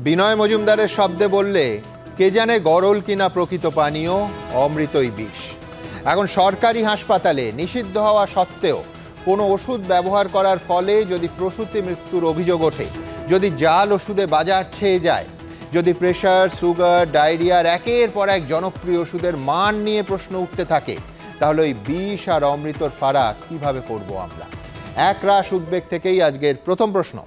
বিনয় মজুমদারের শব্দে বললে কে জানে গরল কিনা প্রকৃত পানীয়, অমৃতই বিষ। এখন সরকারি হাসপাতালে নিষিদ্ধ হওয়া সত্ত্বেও কোনো ওষুধ ব্যবহার করার ফলে যদি প্রসূতি মৃত্যুর অভিযোগ ওঠে, যদি জাল ওষুধে বাজার ছেয়ে যায়, যদি প্রেশার, সুগার, ডায়রিয়ার একের পর এক জনপ্রিয় ওষুধের মান নিয়ে প্রশ্ন উঠতে থাকে, তাহলে ওই বিষ আর অমৃতর ফারাক কিভাবে করব আমরা? একরাশ উদ্বেগ থেকেই আজকের প্রথম প্রশ্ন।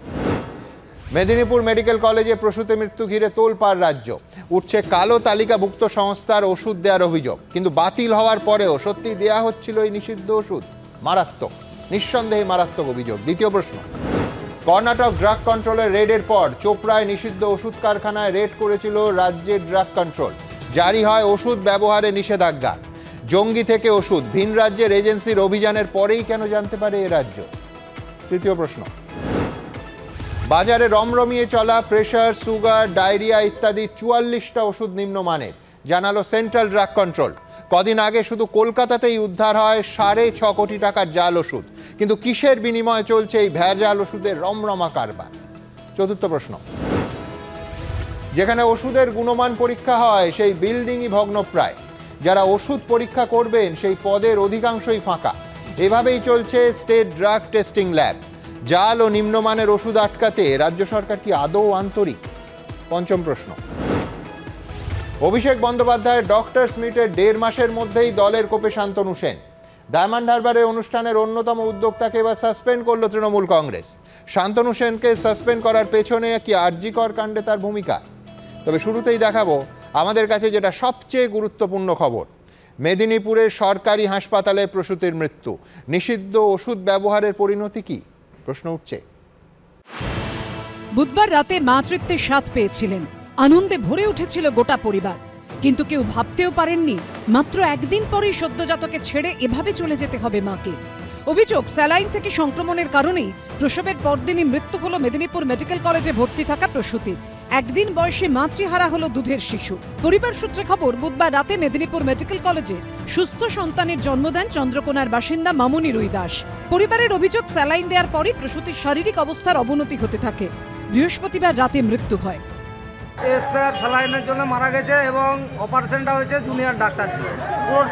মেদিনীপুর মেডিকেল কলেজে প্রসূতি মৃত্যু ঘিরে তোলপাড় রাজ্য। উঠছে কালো তালিকাভুক্ত সংস্থার ওষুধ দেওয়ার অভিযোগ, কিন্তু বাতিল হওয়ার পরেও সত্যি দেয়া হচ্ছিল এই নিষিদ্ধ ওষুধ। মারাত্মক, নিঃসন্দেহে মারাত্মক অভিযোগ। দ্বিতীয় প্রশ্ন, কর্ণাটক ড্রাগ কন্ট্রোলের রেডের পর চোপড়ায় নিষিদ্ধ ওষুধ কারখানায় রেড করেছিল রাজ্যের ড্রাগ কন্ট্রোল। জারি হয় ওষুধ ব্যবহারে নিষেধাজ্ঞা। জঙ্গি থেকে ওষুধ ভিন রাজ্যের এজেন্সির অভিযানের পরেই কেন জানতে পারে এ রাজ্য? তৃতীয় প্রশ্ন, বাজারে রমরমিয়ে চলা প্রেশার, সুগার, ডায়রিয়া ইত্যাদি 44টা ওষুধ নিম্নমানের, জানালো সেন্ট্রাল ড্রাগ কন্ট্রোল। কদিন আগে শুধু কলকাতাতেই উদ্ধার হয় 6.5 কোটি টাকার জাল ওষুধ। কিন্তু কিসের বিনিময়ে চলছে এই ভেজাল ওষুধের রমরমা কারবার? চতুর্থ প্রশ্ন, যেখানে ওষুধের গুণমান পরীক্ষা হয় সেই বিল্ডিংই ভগ্নপ্রায়। যারা ওষুধ পরীক্ষা করবেন সেই পদের অধিকাংশই ফাঁকা। এভাবেই চলছে স্টেট ড্রাগ টেস্টিং ল্যাব। জাল ও নিম্নমানের ওষুধ আটকাতে রাজ্য সরকার কি আদৌ আন্তরিক? পঞ্চম প্রশ্ন, অভিষেক বন্দ্যোপাধ্যায়ের ডক্টরস মিটের 1.5 মাসের মধ্যেই দলের কোপে শান্তনু সেন। ডায়মন্ড হারবারের অনুষ্ঠানের অন্যতম উদ্যোক্তাকে এবার সাসপেন্ড করল তৃণমূল কংগ্রেস। শান্তনু সেনকে সাসপেন্ড করার পেছনে কি আরজিকর কাণ্ডে তার ভূমিকা? তবে শুরুতেই দেখাবো আমাদের কাছে যেটা সবচেয়ে গুরুত্বপূর্ণ খবর। মেদিনীপুরের সরকারি হাসপাতালে প্রসূতির মৃত্যু, নিষিদ্ধ ওষুধ ব্যবহারের পরিণতি কি? প্রশ্ন উঠছে। বুধবার রাতে মাতৃত্বের স্বাদ পেয়েছিলেন, আনন্দে ভরে উঠেছিল গোটা পরিবার। কিন্তু কেউ ভাবতেও পারেননি মাত্র একদিন পরেই সদ্যজাতকে ছেড়ে এভাবে চলে যেতে হবে মাকে। অভিযোগ, স্যালাইন থেকে সংক্রমণের কারণেই প্রসবের পরদিনই মৃত্যু হলো মেদিনীপুর মেডিকেল কলেজে ভর্তি থাকা প্রসূতির। একদিন বয়সে মাতৃহারা হলো দুধের শিশু। পরিবার সূত্রে খবর, বুধবার রাতে মেদিনীপুর মেডিকেল কলেজে সুস্থ সন্তানের জন্ম দেন চন্দ্রকোনার বাসিন্দা মামুনি রুই দাস। পরিবারের অভিযোগ, স্যালাইন দেওয়ার পরই প্রসূতির শারীরিক অবস্থার অবনতি হতে থাকে। বৃহস্পতিবার রাতে মৃত্যু হয়। স্পেয়ার স্যালাইনের জন্য মারা গেছে এবং অপারেশনটা হয়েছে জুনিয়র ডাক্তার দিয়ে। পুরো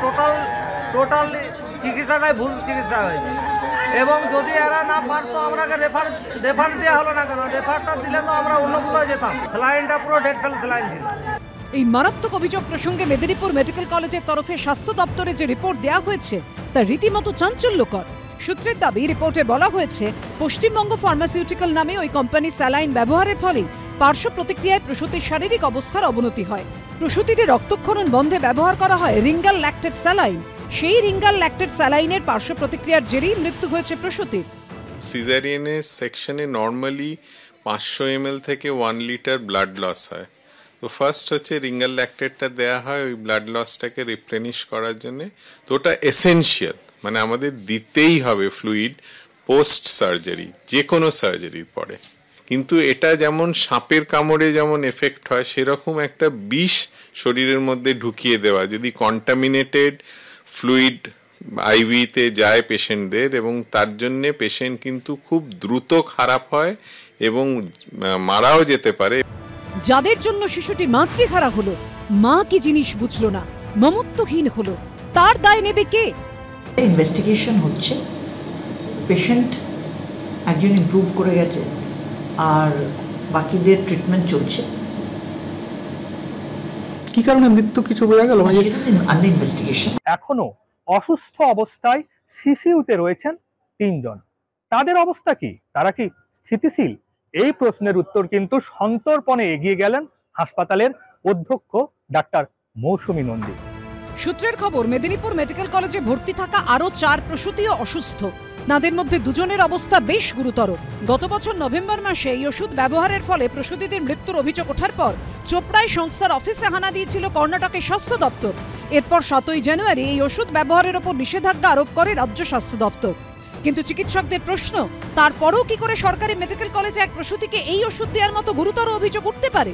টোটাল চিকিৎসাটাই ভুল চিকিৎসা হয়েছে। এবং যদি এরা না পারতো আমরাকে রেফার দেওয়া হলো না কেন? রেফারটা দিলে তো আমরা অন্য কোথাও যেতাম। স্যালাইনটা পুরো ডেড ফেল স্যালাইন ছিল। এই মারাত্মক অভিযোগ প্রসঙ্গে মেদিনীপুর মেডিকেল কলেজের তরফে স্বাস্থ্য দপ্তরে যে রিপোর্ট দেওয়া হয়েছে তা রীতিমতো চাঞ্চল্যকর। সূত্রের দাবি, রিপোর্টে বলা হয়েছে পশ্চিমবঙ্গ ফার্মাসিউটিক্যাল নামে ওই কোম্পানি স্যালাইন ব্যবহারের ফলে পার্শ্ব প্রতিক্রিয়ায় প্রসূতির শারীরিক অবস্থার অবনতি হয়। প্রসূতিতে রক্তক্ষরণ বন্ধে ব্যবহার করা হয় রিঙ্গাল ল্যাক্টেড স্যালাইন। সেই রিঙ্গাল ল্যাক্টেড স্যালাইনের পার্শ্ব প্রতিক্রিয়ার জেরেই মৃত্যু হয়েছে প্রসূতির। সিজারিয়ানের সেকশনে নর্মালি 500 ml থেকে 1 লিটার ব্লাড লস হয়। তো ফার্স্ট হচ্ছে রিঙ্গাল ল্যাক্টেডটা দেওয়া হয় ওই ব্লাড লসটাকে রিপ্লেনিশ করার জন্য। তো ওটা এসেনশিয়াল, মানে আমাদের দিতেই হবে ফ্লুইড পোস্ট সার্জারি, যে কোনো সার্জারির পরে। কিন্তু এটা যেমন সাপের কামড়ে যেমন এফেক্ট হয়, সেরকম একটা বিষ শরীরের মধ্যে ঢুকিয়ে দেওয়া, যদি কন্টামিনেটেড ফ্লুইড আইভিতে যায় পেশেন্টদের, এবং তার জন্যে পেশেন্ট কিন্তু খুব দ্রুত খারাপ হয় এবং মারাও যেতে পারে। যাদের জন্য শিশুটি মাতৃহারা হলো, মা কি জিনিস বুঝলো না, মমত্বহীন হলো, তার দায় নেবে কে? ইনভেস্টিগেশন হচ্ছে, পেশেন্ট একজন ইমপ্রুভ করে গেছে আর বাকিদের ট্রিটমেন্ট চলছে। কি কারণে মৃত্যু কিছু বোঝা গেল? Under investigation. এখনো অসুস্থ অবস্থায় সিসিইউতে রয়েছেন 3 জন। তাদের অবস্থা কি? তারা কি স্থিতিশীল? এই প্রশ্নের উত্তর কিন্তু সন্তর্পণে এগিয়ে গেলেন হাসপাতালের অধ্যক্ষ ডাক্তার মৌসুমী নন্দী। সূত্রের খবর, মেদিনীপুর মেডিকেল কলেজে ভর্তি থাকা আরো 4 প্রসূতিও অসুস্থ। তাদের মধ্যে 2 জনের অবস্থা বেশ গুরুতর। গত বছর নভেম্বর মাসে এই ওষুধ ব্যবহারের ফলে প্রসূতিদের মৃত্যুর অভিযোগ ওঠার পর চোপড়ায় সংস্থার অফিসে হানা দিয়েছিল কর্ণাটকের স্বাস্থ্য দপ্তর। এরপর 7ই জানুয়ারি এই ওষুধ ব্যবহারের ওপর নিষেধাজ্ঞা আরোপ করে রাজ্য স্বাস্থ্য দপ্তর। কিন্তু চিকিৎসকদের প্রশ্ন, তারপরও কি করে সরকারি মেডিকেল কলেজে এক প্রসূতিকে এই ওষুধ দেওয়ার মতো গুরুতর অভিযোগ উঠতে পারে?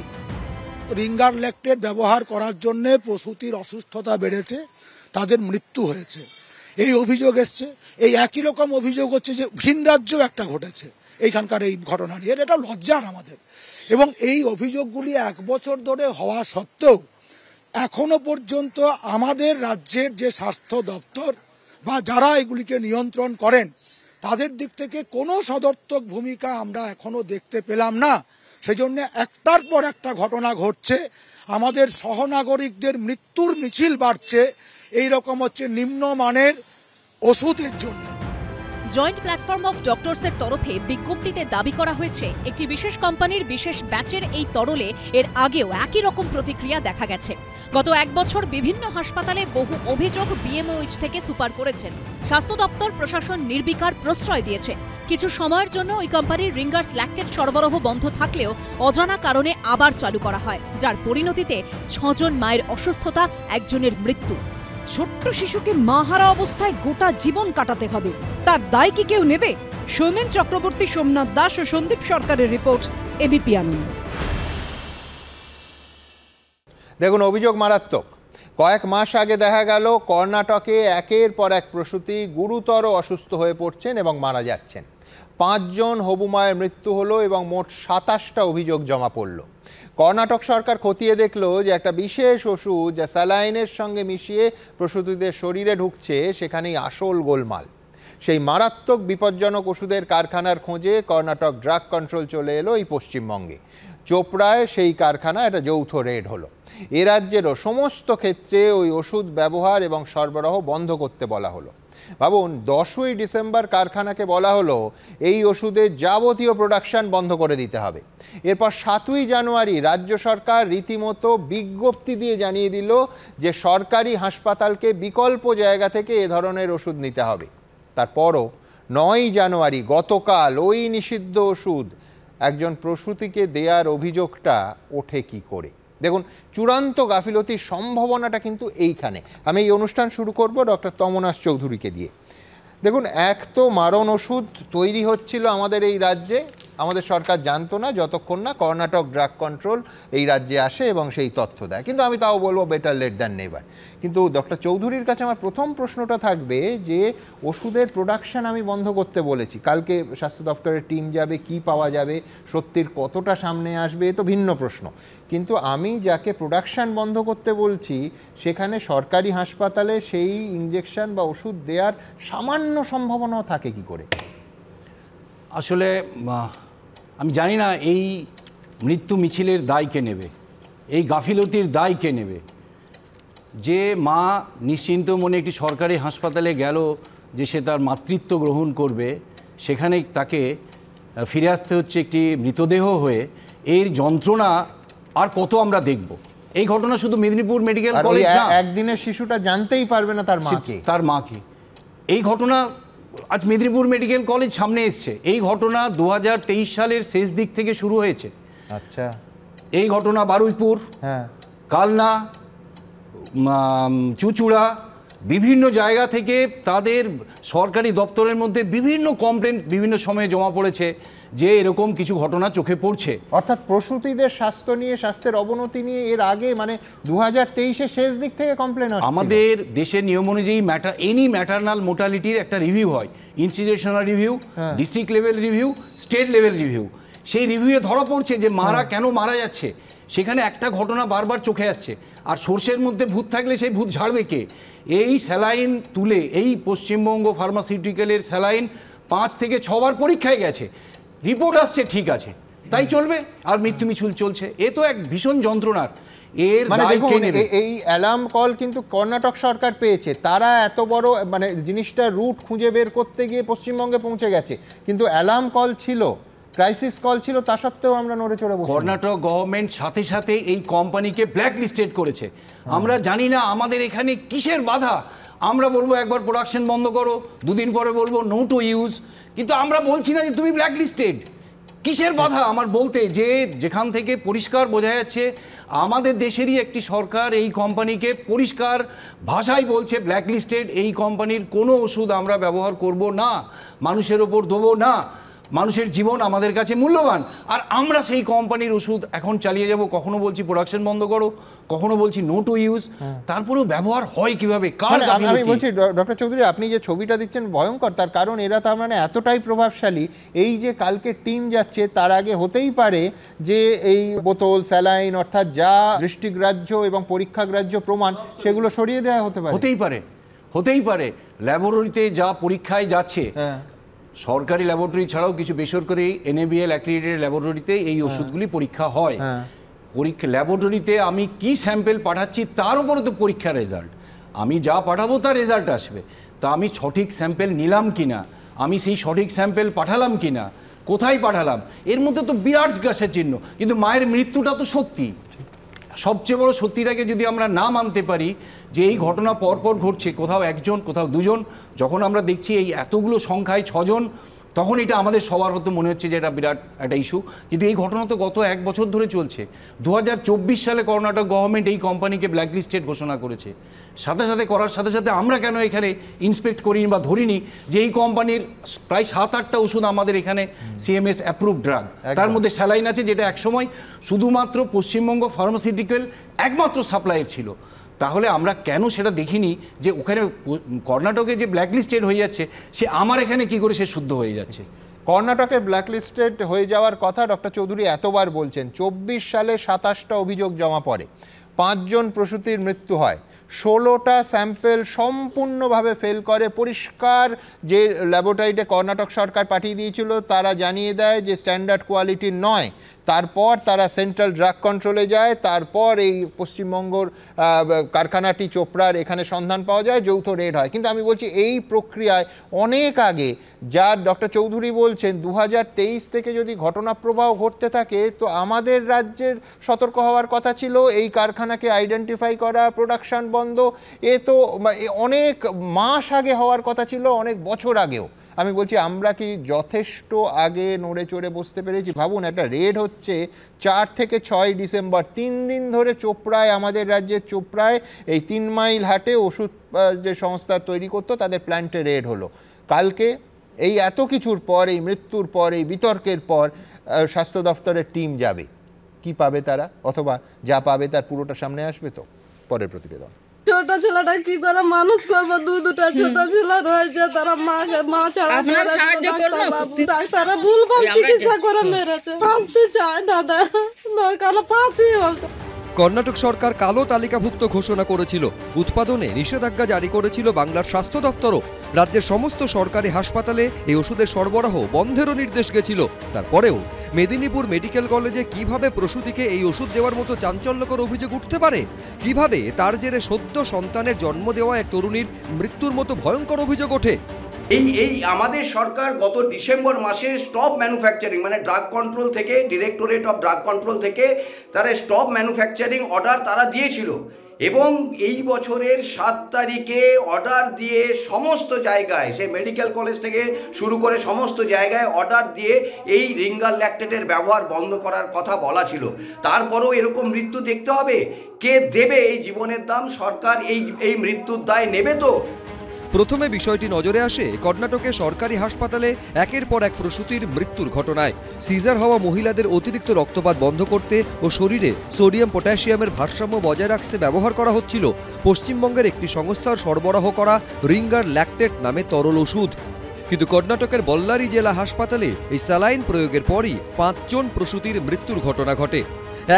রিঙ্গার ল্যাক্টেড ব্যবহার করার জন্য প্রসূতির অসুস্থতা বেড়েছে, তাদের মৃত্যু হয়েছে, এই অভিযোগ এসছে। এই একই রকম অভিযোগ হচ্ছে যে ভিন রাজ্যেও একটা ঘটেছে। এইখানকার এই ঘটনা নিয়ে, এটা লজ্জার আমাদের। এবং এই অভিযোগগুলি 1 বছর ধরে হওয়া সত্ত্বেও এখনো পর্যন্ত আমাদের রাজ্যের যে স্বাস্থ্য দপ্তর বা যারা এগুলিকে নিয়ন্ত্রণ করেন তাদের দিক থেকে কোনো সদর্থক ভূমিকা আমরা এখনো দেখতে পেলাম না। সেজন্য একটার পর একটা ঘটনা ঘটছে, আমাদের সহনাগরিকদের মৃত্যুর মিছিল বাড়ছে, এইরকম হচ্ছে নিম্নমানের ওষুধের জন্য। জয়েন্ট প্ল্যাটফর্ম অফ ডক্টরসের তরফে বিজ্ঞপ্তিতে দাবি করা হয়েছে একটি বিশেষ কোম্পানির বিশেষ ব্যাচের এই তরলে এর আগেও একই রকম প্রতিক্রিয়া দেখা গেছে। গত 1 বছর বিভিন্ন হাসপাতালে বহু অভিযোগ বিএমওএইচ থেকে সুপার করেছেন। স্বাস্থ্য দপ্তর প্রশাসন নির্বিকার প্রশ্রয় দিয়েছে। কিছু সময়ের জন্য ওই কোম্পানির রিঙ্গার্স ল্যাকটেট সরবরাহ বন্ধ থাকলেও অজানা কারণে আবার চালু করা হয়, যার পরিণতিতে 6 জন মায়ের অসুস্থতা, 1 জনের মৃত্যু। ছোট্ট শিশুকে মাহারা অবস্থায় গোটা জীবন কাটাতে হবে, তার দায় কি কেউ নেবে? সৌমেন চক্রবর্তী, সোমনাথ দাস ও সন্দীপ সরকারের রিপোর্ট, এবিপি আনন্দ। দেখুন, অভিযোগ মারাত্মক। কয়েক মাস আগে দেখা গেল কর্ণাটকে একের পর এক প্রসূতি গুরুতর অসুস্থ হয়ে পড়ছেন এবং মারা যাচ্ছেন। 5 জন হবু মায়ের মৃত্যু হলো এবং মোট 27টা অভিযোগ জমা পড়ল। কর্ণাটক সরকার খতিয়ে দেখলো যে একটা বিশেষ ওষুধ যা স্যালাইনের সঙ্গে মিশিয়ে প্রসূতিদের শরীরে ঢুকছে, সেখানেই আসল গোলমাল। সেই মারাত্মক বিপজ্জনক ওষুধের কারখানার খোঁজে কর্ণাটক ড্রাগ কন্ট্রোল চলে এলো এই পশ্চিমবঙ্গে। চোপড়ায় সেই কারখানা একটা যৌথ রেড হলো। এ রাজ্যেরও সমস্ত ক্ষেত্রে ওই ওষুধ ব্যবহার এবং সরবরাহ বন্ধ করতে বলা হলো। ভাবুন, 10ই ডিসেম্বর কারখানাকে বলা হলো এই ওষুধের যাবতীয় প্রোডাকশন বন্ধ করে দিতে হবে। এরপর 7ই জানুয়ারি রাজ্য সরকার রীতিমতো বিজ্ঞপ্তি দিয়ে জানিয়ে দিল যে সরকারি হাসপাতালকে বিকল্প জায়গা থেকে এ ধরনের ওষুধ নিতে হবে। তারপরও 9ই জানুয়ারি গতকাল ওই নিষিদ্ধ ওষুধ একজন প্রসূতিকে দেওয়ার অভিযোগটা ওঠে কি করে? দেখুন, চূড়ান্ত গাফিলতির সম্ভাবনাটা কিন্তু এইখানে। আমি এই অনুষ্ঠান শুরু করব ডক্টর তমনাশ চৌধুরীকে দিয়ে। দেখুন, এক তো মারণ ওষুধ তৈরি হচ্ছিল আমাদের এই রাজ্যে, আমাদের সরকার জানতো না যতক্ষণ না কর্ণাটক ড্রাগ কন্ট্রোল এই রাজ্যে আসে এবং সেই তথ্য দেয়। কিন্তু আমি তাও বলবো বেটার লেট দ্যান নেভার। কিন্তু ডক্টর চৌধুরীর কাছে আমার প্রথম প্রশ্নটা থাকবে যে ওষুধের প্রোডাকশন আমি বন্ধ করতে বলেছি, কালকে স্বাস্থ্য দপ্তরের টিম যাবে, কি পাওয়া যাবে, সত্যির কতটা সামনে আসবে, এ তো ভিন্ন প্রশ্ন। কিন্তু আমি যাকে প্রোডাকশন বন্ধ করতে বলছি সেখানে সরকারি হাসপাতালে সেই ইনজেকশন বা ওষুধ দেওয়ার সামান্য সম্ভাবনাও থাকে কি করে? আসলে আমি জানি না এই মৃত্যু মিছিলের দায় কে নেবে, এই গাফিলতির দায় কে নেবে। যে মা নিশ্চিন্ত মনে একটি সরকারি হাসপাতালে গেল যে সে তার মাতৃত্ব গ্রহণ করবে, সেখানে তাকে ফিরে আসতে হচ্ছে একটি মৃতদেহ হয়ে। এর যন্ত্রণা আর কত আমরা দেখব। এই ঘটনা শুধু মেদিনীপুর মেডিকেল কলেজ না, একদিনের শিশুটা জানতেই পারবে না তার মাকে। এই ঘটনা আজ মেদিনীপুর মেডিকেল কলেজ সামনে এসছে। এই ঘটনা 2023 সালের শেষ দিক থেকে শুরু হয়েছে। আচ্ছা, এই ঘটনা বারুইপুর, কালনা, চুচুড়া, বিভিন্ন জায়গা থেকে তাদের সরকারি দপ্তরের মধ্যে বিভিন্ন কমপ্লেন বিভিন্ন সময়ে জমা পড়েছে যে এরকম কিছু ঘটনা চোখে পড়ছে। অর্থাৎ প্রসূতিদের স্বাস্থ্য নিয়ে, স্বাস্থ্যের অবনতি নিয়ে এর আগে মানে 2023-এর শেষ দিক থেকে কমপ্লেন হচ্ছে। আমাদের দেশের নিয়ম অনুযায়ী এনি ম্যাটারনাল মোর্টালিটির একটা রিভিউ হয়, institutional review, district level review, state level review. সেই রিভিউয়ে ধরা পড়ছে যে মারা কেন মারা যাচ্ছে, সেখানে একটা ঘটনা বারবার চোখে আসছে। আর সর্ষের মধ্যে ভূত থাকলে সেই ভূত ঝাড়বে কে? এই স্যালাইন তুলে এই পশ্চিমবঙ্গ ফার্মাসিউটিক্যালের স্যালাইন 5 থেকে 6 বার পরীক্ষায় গেছে, রিপোর্ট আসছে ঠিক আছে, তাই চলবে, আর মৃত্যু মিছিল চলছে। এ তো এক ভীষণ যন্ত্রণার। এর এই অ্যালার্ম কল কিন্তু কর্ণাটক সরকার পেয়েছে, তারা এত বড় মানে জিনিসটা রুট খুঁজে বের করতে গিয়ে পশ্চিমবঙ্গে পৌঁছে গেছে, কিন্তু অ্যালার্ম কল ছিল, ক্রাইসিস কল ছিল, তা সত্ত্বেও আমরা নড়ে চড়ে বসে। কর্ণাটক গভর্নমেন্ট সাথে সাথে এই কোম্পানিকে ব্ল্যাক লিস্টেড করেছে। আমরা জানি না আমাদের এখানে কিসের বাধা। আমরা বলবো একবার প্রোডাকশন বন্ধ করো, 2 দিন পরে বলবো নো টু ইউজ, কিন্তু আমরা বলছি না যে তুমি ব্ল্যাক লিস্টেড। কিসের বাধা আমার বলতে? যে যেখান থেকে পরিষ্কার বোঝা যাচ্ছে আমাদের দেশেরই একটি সরকার এই কোম্পানিকে পরিষ্কার ভাষায় বলছে ব্ল্যাক লিস্টেড, এই কোম্পানির কোনো ওষুধ আমরা ব্যবহার করব না, মানুষের ওপর দেবো না। মানুষের জীবন আমাদের কাছে মূল্যবান, আর আমরা সেই কোম্পানির ওষুধ এখন চালিয়ে যাব। কখনো বলছি প্রোডাকশন বন্ধ করো, কখনো বলছি নো টু ইউজ, তারপরেও ব্যবহার হয় কিভাবে, কার গাফিলতি? আমি বলছি ডক্টর চৌধুরী, আপনি যে ছবিটা দিচ্ছেন ভয়ঙ্কর, তার কারণ এরা তার মানে এতটাই প্রভাবশালী, এই যে কালকে টিম যাচ্ছে তার আগে হতেই পারে যে এই বোতল, স্যালাইন অর্থাৎ যা দৃষ্টিগ্রাহ্য এবং পরীক্ষাগ্রাহ্য প্রমাণ সেগুলো সরিয়ে দেওয়া হতেই পারে। ল্যাবরেটরিতে যা পরীক্ষায় যাচ্ছে, সরকারি ল্যাবরেটরি ছাড়াও কিছু বেসরকারি NABL অ্যাক্রিডিটেড ল্যাবরেটরিতে এই ওষুধগুলি পরীক্ষা হয়। ল্যাবরেটরিতে আমি কি স্যাম্পেল পাঠাচ্ছি তার উপরে তো পরীক্ষার রেজাল্ট, আমি যা পাঠাবো তার রেজাল্ট আসবে। তা আমি সঠিক স্যাম্পেল নিলাম কিনা, আমি সেই সঠিক স্যাম্পেল পাঠালাম কিনা, কোথায় পাঠালাম, এর মধ্যে তো বিরাট গাছের চিহ্ন। কিন্তু মায়ের মৃত্যুটা তো সত্যি, সবচেয়ে বড় সত্যিটাকে যদি আমরা না মানতে পারি যে এই ঘটনা পরপর ঘটছে, কোথাও একজন কোথাও দুজন, যখন আমরা দেখছি এই এতগুলো সংখ্যায় 6 জন, তখন এটা আমাদের সবার হয়তো মনে হচ্ছে যে এটা বিরাট একটা ইস্যু। কিন্তু এই ঘটনা তো গত 1 বছর ধরে চলছে। 2024 সালে কর্ণাটক গভর্নমেন্ট এই কোম্পানিকে ব্ল্যাকলিস্টেড ঘোষণা করেছে। করার সাথে সাথে আমরা কেন এখানে ইন্সপেক্ট করিনি বা ধরিনি যে এই কোম্পানির প্রায় 7-8টা ওষুধ আমাদের এখানে CMS অ্যাপ্রুভ ড্রাগ, তার মধ্যে স্যালাইন আছে, যেটা একসময় শুধুমাত্র পশ্চিমবঙ্গ ফার্মাসিউটিক্যাল একমাত্র সাপ্লাইয়ের ছিল। তাহলে আমরা কেন সেটা দেখিনি যে ওখানে কর্ণাটকে যে ব্ল্যাকলিস্টেড হয়ে যাচ্ছে, সে আমার এখানে কি করে সে শুদ্ধ হয়ে যাচ্ছে? কর্ণাটকে ব্ল্যাকলিস্টেড হয়ে যাওয়ার কথা ডক্টর চৌধুরী এতবার বলছেন। 24 সালে 27টা অভিযোগ জমা পড়ে, 5 জন প্রসূতির মৃত্যু হয়, 16টা স্যাম্পেল সম্পূর্ণভাবে ফেল করে। পরিষ্কার যে ল্যাবরেটরিতে কর্ণাটক সরকার পাঠিয়ে দিয়েছিল তারা জানিয়ে দেয় যে স্ট্যান্ডার্ড কোয়ালিটির নয়। তারপর তারা সেন্ট্রাল ড্রাগ কন্ট্রোলে যায়, তারপর এই পশ্চিমবঙ্গর কারখানাটি চোপড়ার এখানে সন্ধান পাওয়া যায়, যৌথ রেড হয়। কিন্তু আমি বলছি এই প্রক্রিয়ায় অনেক আগে, যা ডক্টর চৌধুরী বলছেন 2023 থেকে যদি ঘটনা প্রবাহ ঘটতে থাকে, তো আমাদের রাজ্যের সতর্ক হওয়ার কথা ছিল, এই কারখানাকে আইডেন্টিফাই করা, প্রোডাকশন বন্ধ, এ তো অনেক মাস আগে হওয়ার কথা ছিল, অনেক বছর আগেও। আমি বলছি আমরা কি যথেষ্ট আগে নড়ে চড়ে বসতে পেরেছি? ভাবুন, একটা রেড হচ্ছে 4 থেকে 6 ডিসেম্বর, 3 দিন ধরে চোপড়ায়, আমাদের রাজ্যের চোপড়ায় এই 3 মাইল হাটে ওষুধ যে সংস্থা তৈরি করতো তাদের প্ল্যান্টে রেড হলো। কালকে এই এত কিছুর পর, এই মৃত্যুর পর, এই বিতর্কের পর স্বাস্থ্য দপ্তরের টিম যাবে, কি পাবে তারা? অথবা যা পাবে তার পুরোটা সামনে আসবে? তো পরের প্রতিবেদন। ছোট ছেলেটা কি করে মানুষ করবো? দুটা ছোট ছেলে রয়েছে, তারা মা ছাড়া ডাক্তাররা ভুলভাল চিকিৎসা করে মেরেছে। ফাঁসতে চায় দাদা, দরকার ফাঁসি হোক। কর্ণাটক সরকার কালো তালিকাভুক্ত ঘোষণা করেছিল, উৎপাদনে নিষেধাজ্ঞা জারি করেছিল বাংলার স্বাস্থ্য দপ্তরও। রাজ্যের সমস্ত সরকারি হাসপাতালে এই ওষুধের সরবরাহ বন্ধেরও নির্দেশ গেছিল। তারপরেও মেদিনীপুর মেডিকেল কলেজে কিভাবে প্রসূতিকে এই ওষুধ দেওয়ার মতো চাঞ্চল্যকর অভিযোগ উঠতে পারে? কিভাবে তার জেরে সদ্য সন্তানের জন্ম দেওয়া এক তরুণীর মৃত্যুর মতো ভয়ঙ্কর অভিযোগ ওঠে? এই আমাদের সরকার গত ডিসেম্বর মাসে স্টপ ম্যানুফ্যাকচারিং, মানে ড্রাগ কন্ট্রোল থেকে, ডিরেক্টরেট অফ ড্রাগ কন্ট্রোল থেকে তারা স্টপ ম্যানুফ্যাকচারিং অর্ডার তারা দিয়েছিল, এবং এই বছরের 7 তারিখে অর্ডার দিয়ে সমস্ত জায়গায়, সে মেডিকেল কলেজ থেকে শুরু করে সমস্ত জায়গায় অর্ডার দিয়ে এই রিঙ্গাল ল্যাকটেটের ব্যবহার বন্ধ করার কথা বলা ছিল। তারপরেও এরকম মৃত্যু দেখতে হবে? কে দেবে এই জীবনের দাম? সরকার এই মৃত্যুর দায় নেবে তো? প্রথমে বিষয়টি নজরে আসে কর্ণাটকে সরকারি হাসপাতালে একের পর এক প্রসূতির মৃত্যুর ঘটনায়। সিজার হওয়া মহিলাদের অতিরিক্ত রক্তপাত বন্ধ করতে ও শরীরে সোডিয়াম পটাশিয়ামের ভারসাম্য বজায় রাখতে ব্যবহার করা হচ্ছিল পশ্চিমবঙ্গের একটি সংস্থার সরবরাহ করা রিঙ্গার ল্যাকটেট নামে তরল ওষুধ। কিন্তু কর্ণাটকের বল্লারি জেলা হাসপাতালে এই স্যালাইন প্রয়োগের পরই 5 জন প্রসূতির মৃত্যুর ঘটনা ঘটে।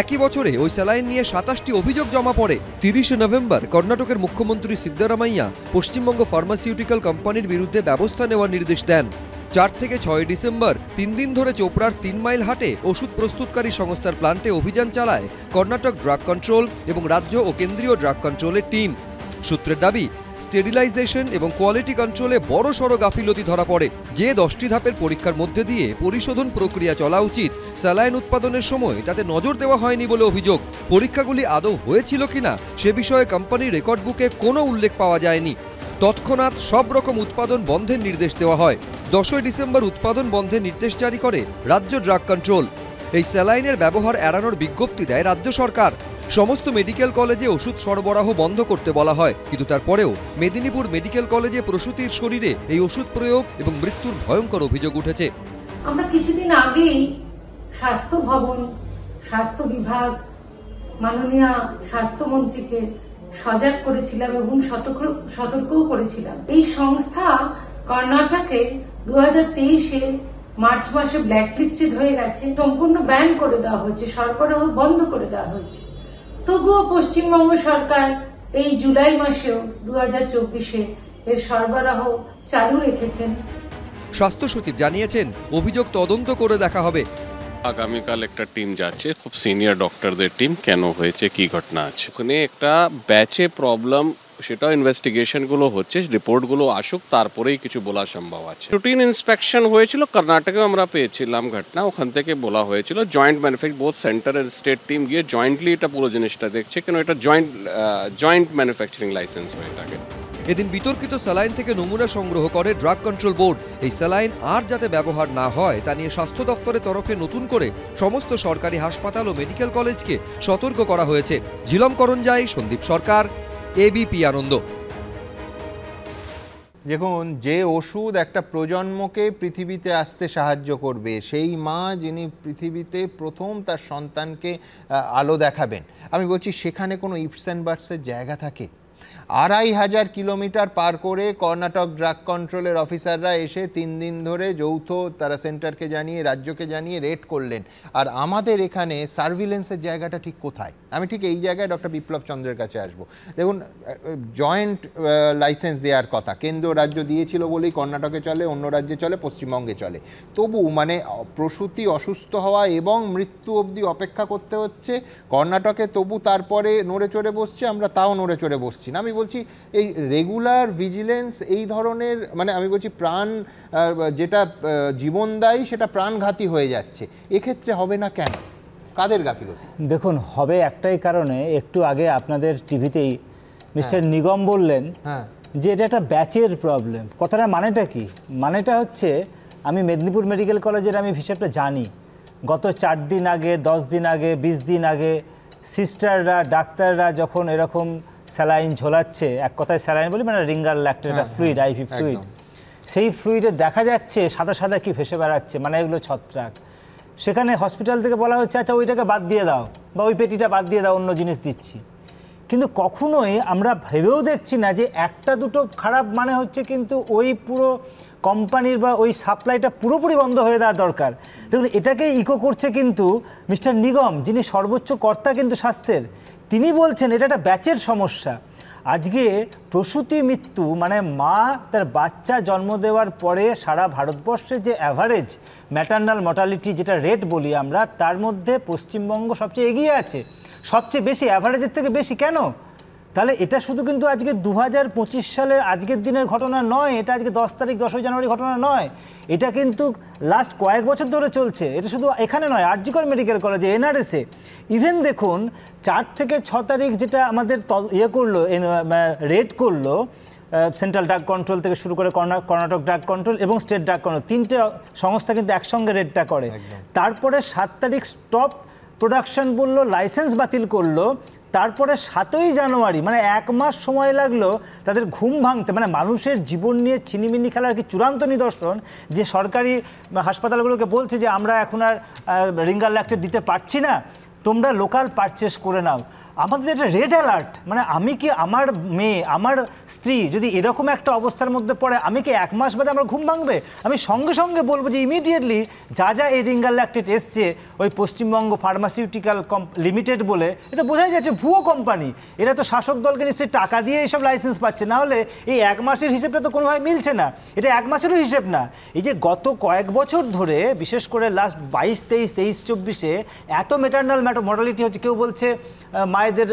একই বছরে ওই স্যালাইন নিয়ে 27টি অভিযোগ জমা পড়ে। 30শে নভেম্বর কর্ণাটকের মুখ্যমন্ত্রী সিদ্দারামাইয়া পশ্চিমবঙ্গ ফার্মাসিউটিক্যাল কোম্পানির বিরুদ্ধে ব্যবস্থা নেওয়ার নির্দেশ দেন। 4 থেকে 6 ডিসেম্বর 3 দিন ধরে চোপড়ার 3 মাইল হাটে ওষুধ প্রস্তুতকারী সংস্থার প্লান্টে অভিযান চালায় কর্ণাটক ড্রাগ কন্ট্রোল এবং রাজ্য ও কেন্দ্রীয় ড্রাগ কন্ট্রোলের টিম। সূত্রের দাবি, স্টেরিলাইজেশন এবং কোয়ালিটি কন্ট্রোলে বড়সড় গাফিলতি ধরা পড়ে। যে 10টি ধাপের পরীক্ষার মধ্যে দিয়ে পরিশোধন প্রক্রিয়া চলা উচিত, স্যালাইন উৎপাদনের সময় তাতে নজর দেওয়া হয়নি বলে অভিযোগ। পরীক্ষাগুলি আদৌ হয়েছিল কিনা সে বিষয়ে কোম্পানির রেকর্ড বুকে কোনো উল্লেখ পাওয়া যায়নি। তৎক্ষণাৎ সব রকম উৎপাদন বন্ধের নির্দেশ দেওয়া হয়। 10 ডিসেম্বর উৎপাদন বন্ধের নির্দেশ জারি করে রাজ্য ড্রাগ কন্ট্রোল। এই স্যালাইনের ব্যবহার এড়ানোর বিজ্ঞপ্তি দেয় রাজ্য সরকার। সমস্ত মেডিকেল কলেজে ওষুধ সরবরাহ বন্ধ করতে বলা হয়, কিন্তু তারপরেও মেদিনীপুর মেডিকেল কলেজে প্রসূতির শরীরে এই ওষুধ প্রয়োগ এবং মৃত্যুর ভয়ঙ্কর অভিযোগ উঠেছে। আমরা কিছুদিন আগেই স্বাস্থ্য ভবন, স্বাস্থ্য বিভাগ, মাননীয় স্বাস্থ্যমন্ত্রীকে সজাগ করেছিলাম এবং সতর্কও করেছিলাম। এই সংস্থা কর্ণাটকে 2023-এ মার্চ মাসে ব্ল্যাকলিস্টেড হয়ে গেছে, সম্পূর্ণ ব্যান করে দেওয়া হয়েছে, সরবরাহ বন্ধ করে দেওয়া হয়েছে। তবুও পশ্চিমবঙ্গ সরকার এই জুলাই মাসেও 2024-এ এর সরবরাহ চালু রেখেছেন। স্বাস্থ্য সচিব জানিয়েছেন অভিযোগ তদন্ত করে দেখা হবে। আগামীকাল একটা টিম যাচ্ছে, খুব সিনিয়র ডক্টরদের টিম, কেন হয়েছে, কি ঘটনা আছে। ওখানে একটা ব্যাচে প্রবলেম, সেটাও ইনভেস্টিগেশনগুলো হচ্ছে, রিপোর্টগুলো আসুক, তারপরেই কিছু বলা সম্ভব আছে। রুটিন ইন্সপেকশন হয়েছিল, কর্ণাটকেও আমরা পেয়েছিলাম ঘটনা, ওখান থেকে বলা হয়েছিল জয়েন্ট ম্যানুফ্যাকচার, বোথ সেন্টার এর স্টেট টিম গিয়ে জয়েন্টলি এটা পুরো জিনিসটা দেখছে, কেন এটা জয়েন্ট ম্যানুফ্যাকচারিং লাইসেন্স হয়ে থাকে। এদিন বিতর্কিত স্যালাইন থেকে নমুনা সংগ্রহ করে ড্রাগ কন্ট্রোল বোর্ড। এই স্যালাইন আর যাতে ব্যবহার না হয় তা নিয়ে স্বাস্থ্য দপ্তরের তরফে নতুন করে সমস্ত সরকারি হাসপাতাল ও মেডিকেল কলেজকে সতর্ক করা হয়েছে। ঝিলম করঞ্জাই, সন্দীপ সরকার, এবিপি আনন্দ। দেখুন, যে ওষুধ একটা প্রজন্মকে পৃথিবীতে আসতে সাহায্য করবে, সেই মা যিনি পৃথিবীতে প্রথম তার সন্তানকে আলো দেখাবেন, আমি বলছি সেখানে কোনো ইফস অ্যান্ড বাটসের জায়গা থাকে? 2500 কিলোমিটার পার করে কর্ণাটক ড্রাগ কন্ট্রোলের অফিসাররা এসে 3 দিন ধরে যৌথ তারা সেন্টারকে জানিয়ে, রাজ্যকে জানিয়ে রেড করলেন। আর আমাদের এখানে সার্ভিলেন্সের জায়গাটা ঠিক কোথায়? আমি ঠিক এই জায়গায় ডক্টর বিপ্লব চন্দ্রের কাছে আসবো। দেখুন, জয়েন্ট লাইসেন্স দেওয়ার কথা কেন্দ্র রাজ্য দিয়েছিল বলেই কর্ণাটকে চলে, অন্য রাজ্যে চলে, পশ্চিমবঙ্গে চলে। তবু মানে প্রসূতি অসুস্থ হওয়া এবং মৃত্যু অবধি অপেক্ষা করতে হচ্ছে কর্ণাটকে, তবু তারপরে নড়ে চড়ে বসছে, আমরা তাও নড়ে চড়ে বসছি না। আমি বলছি এই রেগুলার ভিজিলেন্স, এই ধরনের মানে আমি বলছি প্রাণ যেটা জীবনদায়ী সেটা প্রাণঘাতী হয়ে যাচ্ছে, এক্ষেত্রে হবে না কেন? কাদের গাফিলতি? দেখুন, হবে একটাই কারণে, একটু আগে আপনাদের টিভিতেই মিস্টার নিগম বললেন যে এটা একটা ব্যাচের প্রবলেম। কথাটা মানেটা কি? মানেটা হচ্ছে, আমি মেদিনীপুর মেডিকেল কলেজের আমি হিসাবটা জানি, গত 4 দিন আগে, 10 দিন আগে, 20 দিন আগে সিস্টাররা, ডাক্তাররা যখন এরকম স্যালাইন ঝোলাচ্ছে, এক কথায় স্যালাইন বলি মানে রিঙ্গার ল্যাক্টেট, একটা ফ্লুইড, আইভি ফ্লুইড, সেই ফ্লুইডে দেখা যাচ্ছে সাদা সাদা কি ভেসে বেড়াচ্ছে, মানে এগুলো ছত্রাক। সেখানে হসপিটাল থেকে বলা হচ্ছে আচ্ছা ওইটাকে বাদ দিয়ে দাও, বা ওই পেটিটা বাদ দিয়ে দাও, অন্য জিনিস দিচ্ছি। কিন্তু কখনোই আমরা ভেবেও দেখছি না যে একটা দুটো খারাপ মানে হচ্ছে কিন্তু ওই পুরো কোম্পানির বা ওই সাপ্লাইটা পুরোপুরি বন্ধ হয়ে দেওয়া দরকার। দেখুন, এটাকেই ইকো করছে কিন্তু মিস্টার নিগম, যিনি সর্বোচ্চ কর্তা কিন্তু স্বাস্থ্যের, তিনি বলছেন এটা একটা ব্যাচের সমস্যা। আজকে প্রসূতি মৃত্যু মানে মা তার বাচ্চা জন্ম দেওয়ার পরে সারা ভারতবর্ষে যে অ্যাভারেজ ম্যাটার্নাল মর্টালিটি যেটা রেট বলি আমরা, তার মধ্যে পশ্চিমবঙ্গ সবচেয়ে এগিয়ে আছে, সবচেয়ে বেশি, অ্যাভারেজের থেকে বেশি। কেন? তাহলে এটা শুধু কিন্তু আজকে 2025 সালের আজকের দিনের ঘটনা নয়, এটা আজকে 10 তারিখ 10ই জানুয়ারি ঘটনা নয়, এটা কিন্তু লাস্ট কয়েক বছর ধরে চলছে। এটা শুধু এখানে নয়, আরজিকর মেডিকেল কলেজে, এনআরএসে, ইভেন দেখুন 4 থেকে 6 তারিখ যেটা আমাদের করলো, রেড করলো সেন্ট্রাল ড্রাগ কন্ট্রোল থেকে শুরু করে কর্ণাটক ড্রাগ কন্ট্রোল এবং স্টেট ড্রাগ কন্ট্রোল, 3টে সংস্থা কিন্তু একসঙ্গে রেডটা করে। তারপরে 7 তারিখ স্টপ প্রোডাকশন বললো, লাইসেন্স বাতিল করলো। তারপরে 7ই জানুয়ারি মানে 1 মাস সময় লাগলো তাদের ঘুম ভাঙতে, মানে মানুষের জীবন নিয়ে ছিনিমিনি খেলার কি চূড়ান্ত নিদর্শন যে সরকারি হাসপাতালগুলোকে বলছে যে আমরা এখন আর রিঙ্গার ল্যাক্টেট দিতে পারছি না, তোমরা লোকাল পারচেস করে নাও। আমাদের এটা রেড অ্যালার্ট, মানে আমি কি আমার মেয়ে, আমার স্ত্রী যদি এরকম একটা অবস্থার মধ্যে পড়ে, আমি কি 1 মাস বাদে আমার ঘুম ভাঙবে? আমি সঙ্গে সঙ্গে বলবো যে ইমিডিয়েটলি যা যা এই রিঙ্গার ল্যাক্টেট এসছে ওই পশ্চিমবঙ্গ ফার্মাসিউটিক্যাল লিমিটেড বলে, এটা বোঝাই যাচ্ছে ভুয়ো কোম্পানি, এরা তো শাসক দলকে নিশ্চয়ই টাকা দিয়ে এইসব লাইসেন্স পাচ্ছে, না হলে এই 1 মাসের হিসেবটা তো কোনোভাবে মিলছে না, এটা 1 মাসেরও হিসেব না। এই যে গত কয়েক বছর ধরে বিশেষ করে লাস্ট 22-23-24-এ এত ম্যাটার্নাল মর্টালিটি হচ্ছে, কেউ বলছে মায়েদের